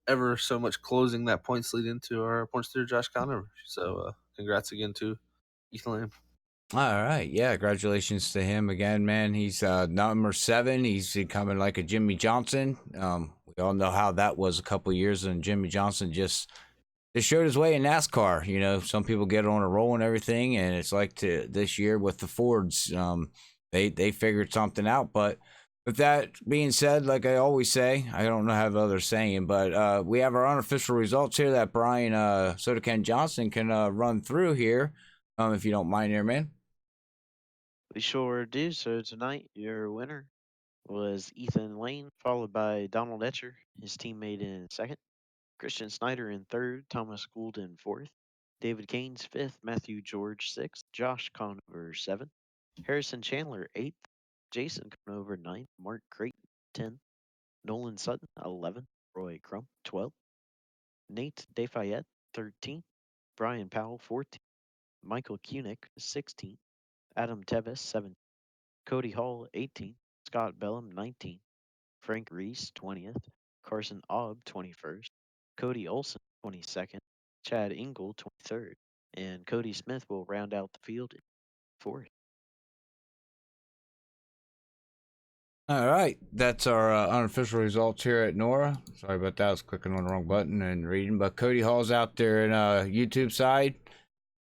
ever so much closing that points lead into our points leader, Josh Conover. So, congrats again to Ethan Lane. All right, yeah, congratulations to him again, man. He's number 7. He's becoming like a Jimmy Johnson. We all know how that was a couple years, and Jimmy Johnson just showed his way in NASCAR. Some people get on a roll and everything, and it's like this year with the Fords. They figured something out. But with that being said, like I always say, I don't know how the others saying, but we have our unofficial results here that Brian Soda Ken Johnson can run through here, if you don't mind, there, man. We sure do. So tonight, your winner was Ethan Lane, followed by Donald Etcher, his teammate in second, Christian Snyder in third, Thomas Gould in fourth, David Kane's fifth, Matthew George sixth, Josh Conover seventh, Harrison Chandler eighth, Jason Conover ninth, Mark Creighton 10th, Nolan Sutton 11th, Roy Crump 12th, Nate Defayette 13th, Brian Powell 14th, Michael Kunick 16th, Adam Tevis 17th, Cody Hall 18th, Scott Bellum 19th, Frank Reese 20th, Carson Aub 21st, Cody Olson 22nd, Chad Engel 23rd, and Cody Smith will round out the field in fourth. All right, that's our unofficial results here at Nora. Sorry about that, I was clicking on the wrong button and reading. But Cody Hall's out there in YouTube side,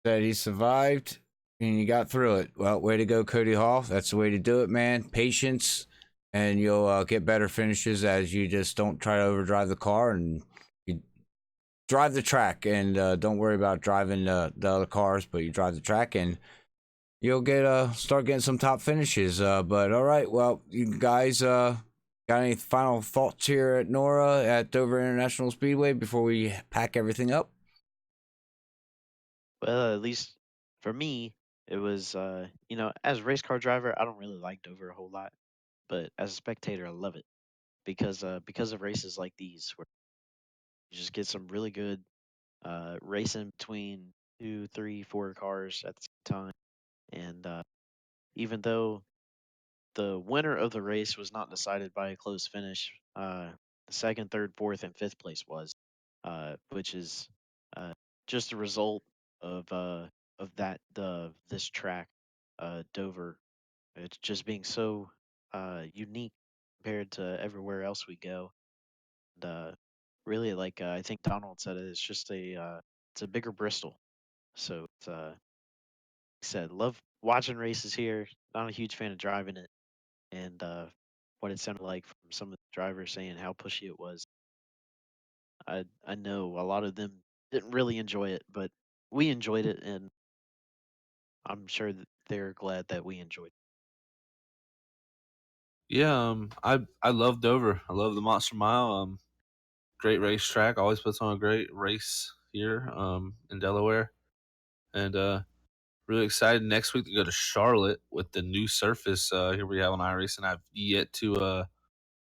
said he survived and you got through it. Well, way to go, Cody Hall. That's the way to do it, man. Patience, and you'll get better finishes as you just don't try to overdrive the car and you drive the track, and don't worry about driving the other cars, but you drive the track and you'll start getting some top finishes. But all right, well, you guys got any final thoughts here at Nora at Dover International Speedway before we pack everything up? Well, at least for me, it was, as a race car driver, I don't really like Dover a whole lot, but as a spectator, I love it because of races like these where you just get some really good racing between two, three, four cars at the same time. And even though the winner of the race was not decided by a close finish, the second, third, fourth, and fifth place was, which is just a result of of this track, Dover. It's just being so unique compared to everywhere else we go. And really, like I think Donald said, it's just it's a bigger Bristol. So it's like I said, love watching races here. Not a huge fan of driving it, and what it sounded like from some of the drivers saying how pushy it was. I know a lot of them didn't really enjoy it, but we enjoyed it, and I'm sure that they're glad that we enjoyed it. Yeah, I love Dover. I love the Monster Mile. Great racetrack. Always puts on a great race here in Delaware, and really excited next week to go to Charlotte with the new surface. Here we have on iRacing. I've yet to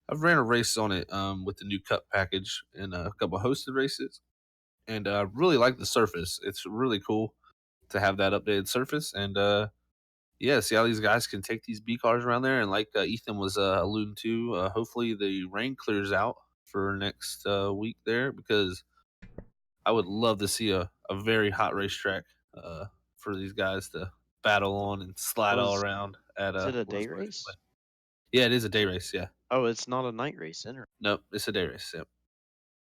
I've ran a race on it with the new Cup package and a couple hosted races, and really like the surface. It's really cool to have that updated surface, and yeah, see how these guys can take these B cars around there. And like Ethan was alluding to, hopefully the rain clears out for next week there, because I would love to see a very hot racetrack for these guys to battle on and slide all Was around at is it a day Wilkesboro race? Speedway. Yeah, it is a day race. Yeah, Oh, it's not a night race. nope, it's a day race. Yep.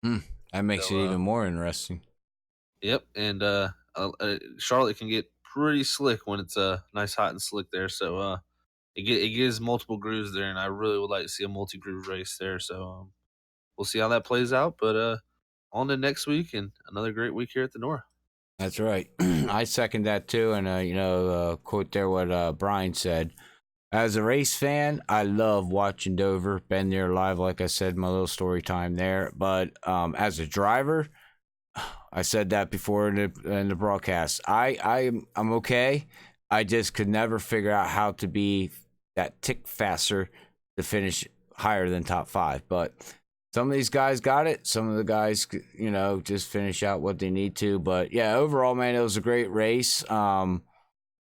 Hmm. That makes So, it even more interesting. yep, and Charlotte can get pretty slick when it's nice, hot, and slick there. So it gives multiple grooves there, and I really would like to see a multi groove race there. So we'll see how that plays out. But on to next week and another great week here at the Nora. That's right. I second that too. And, quote there what Brian said. As a race fan, I love watching Dover. Been there live, like I said, my little story time there. But as a driver, I said that before in the broadcast. I'm okay. I just could never figure out how to be that tick faster to finish higher than top 5. But some of these guys got it. Some of the guys, just finish out what they need to. But yeah, overall, man, it was a great race.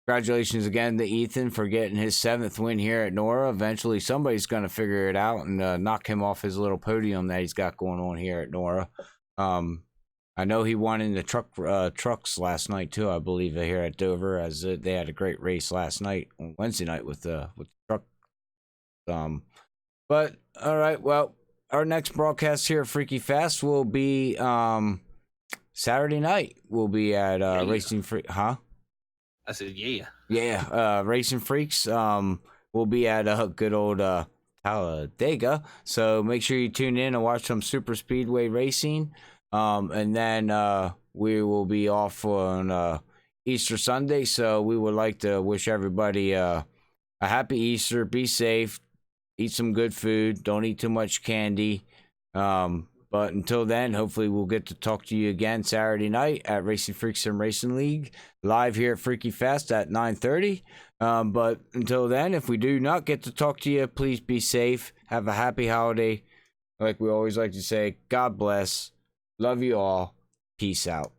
Congratulations again to Ethan for getting his 7th win here at Nora. Eventually, somebody's going to figure it out and knock him off his little podium that he's got going on here at Nora. I know he won in the trucks last night too. I believe here at Dover, as they had a great race last night on Wednesday night with the truck. But all right, well, our next broadcast here at Freaky Fast will be Saturday night. We'll be at Racing Freak, huh? I said, yeah. Yeah, Racing Freaks. We'll be at good old Talladega. So make sure you tune in and watch some super speedway racing. And then we will be off on Easter Sunday. So we would like to wish everybody a happy Easter. Be safe. Eat some good food. Don't eat too much candy. But until then, hopefully we'll get to talk to you again Saturday night at Racing Freaks and Racing League, live here at Freaky Fest at 9:30. But until then, if we do not get to talk to you, please be safe. Have a happy holiday. Like we always like to say, God bless. Love you all. Peace out.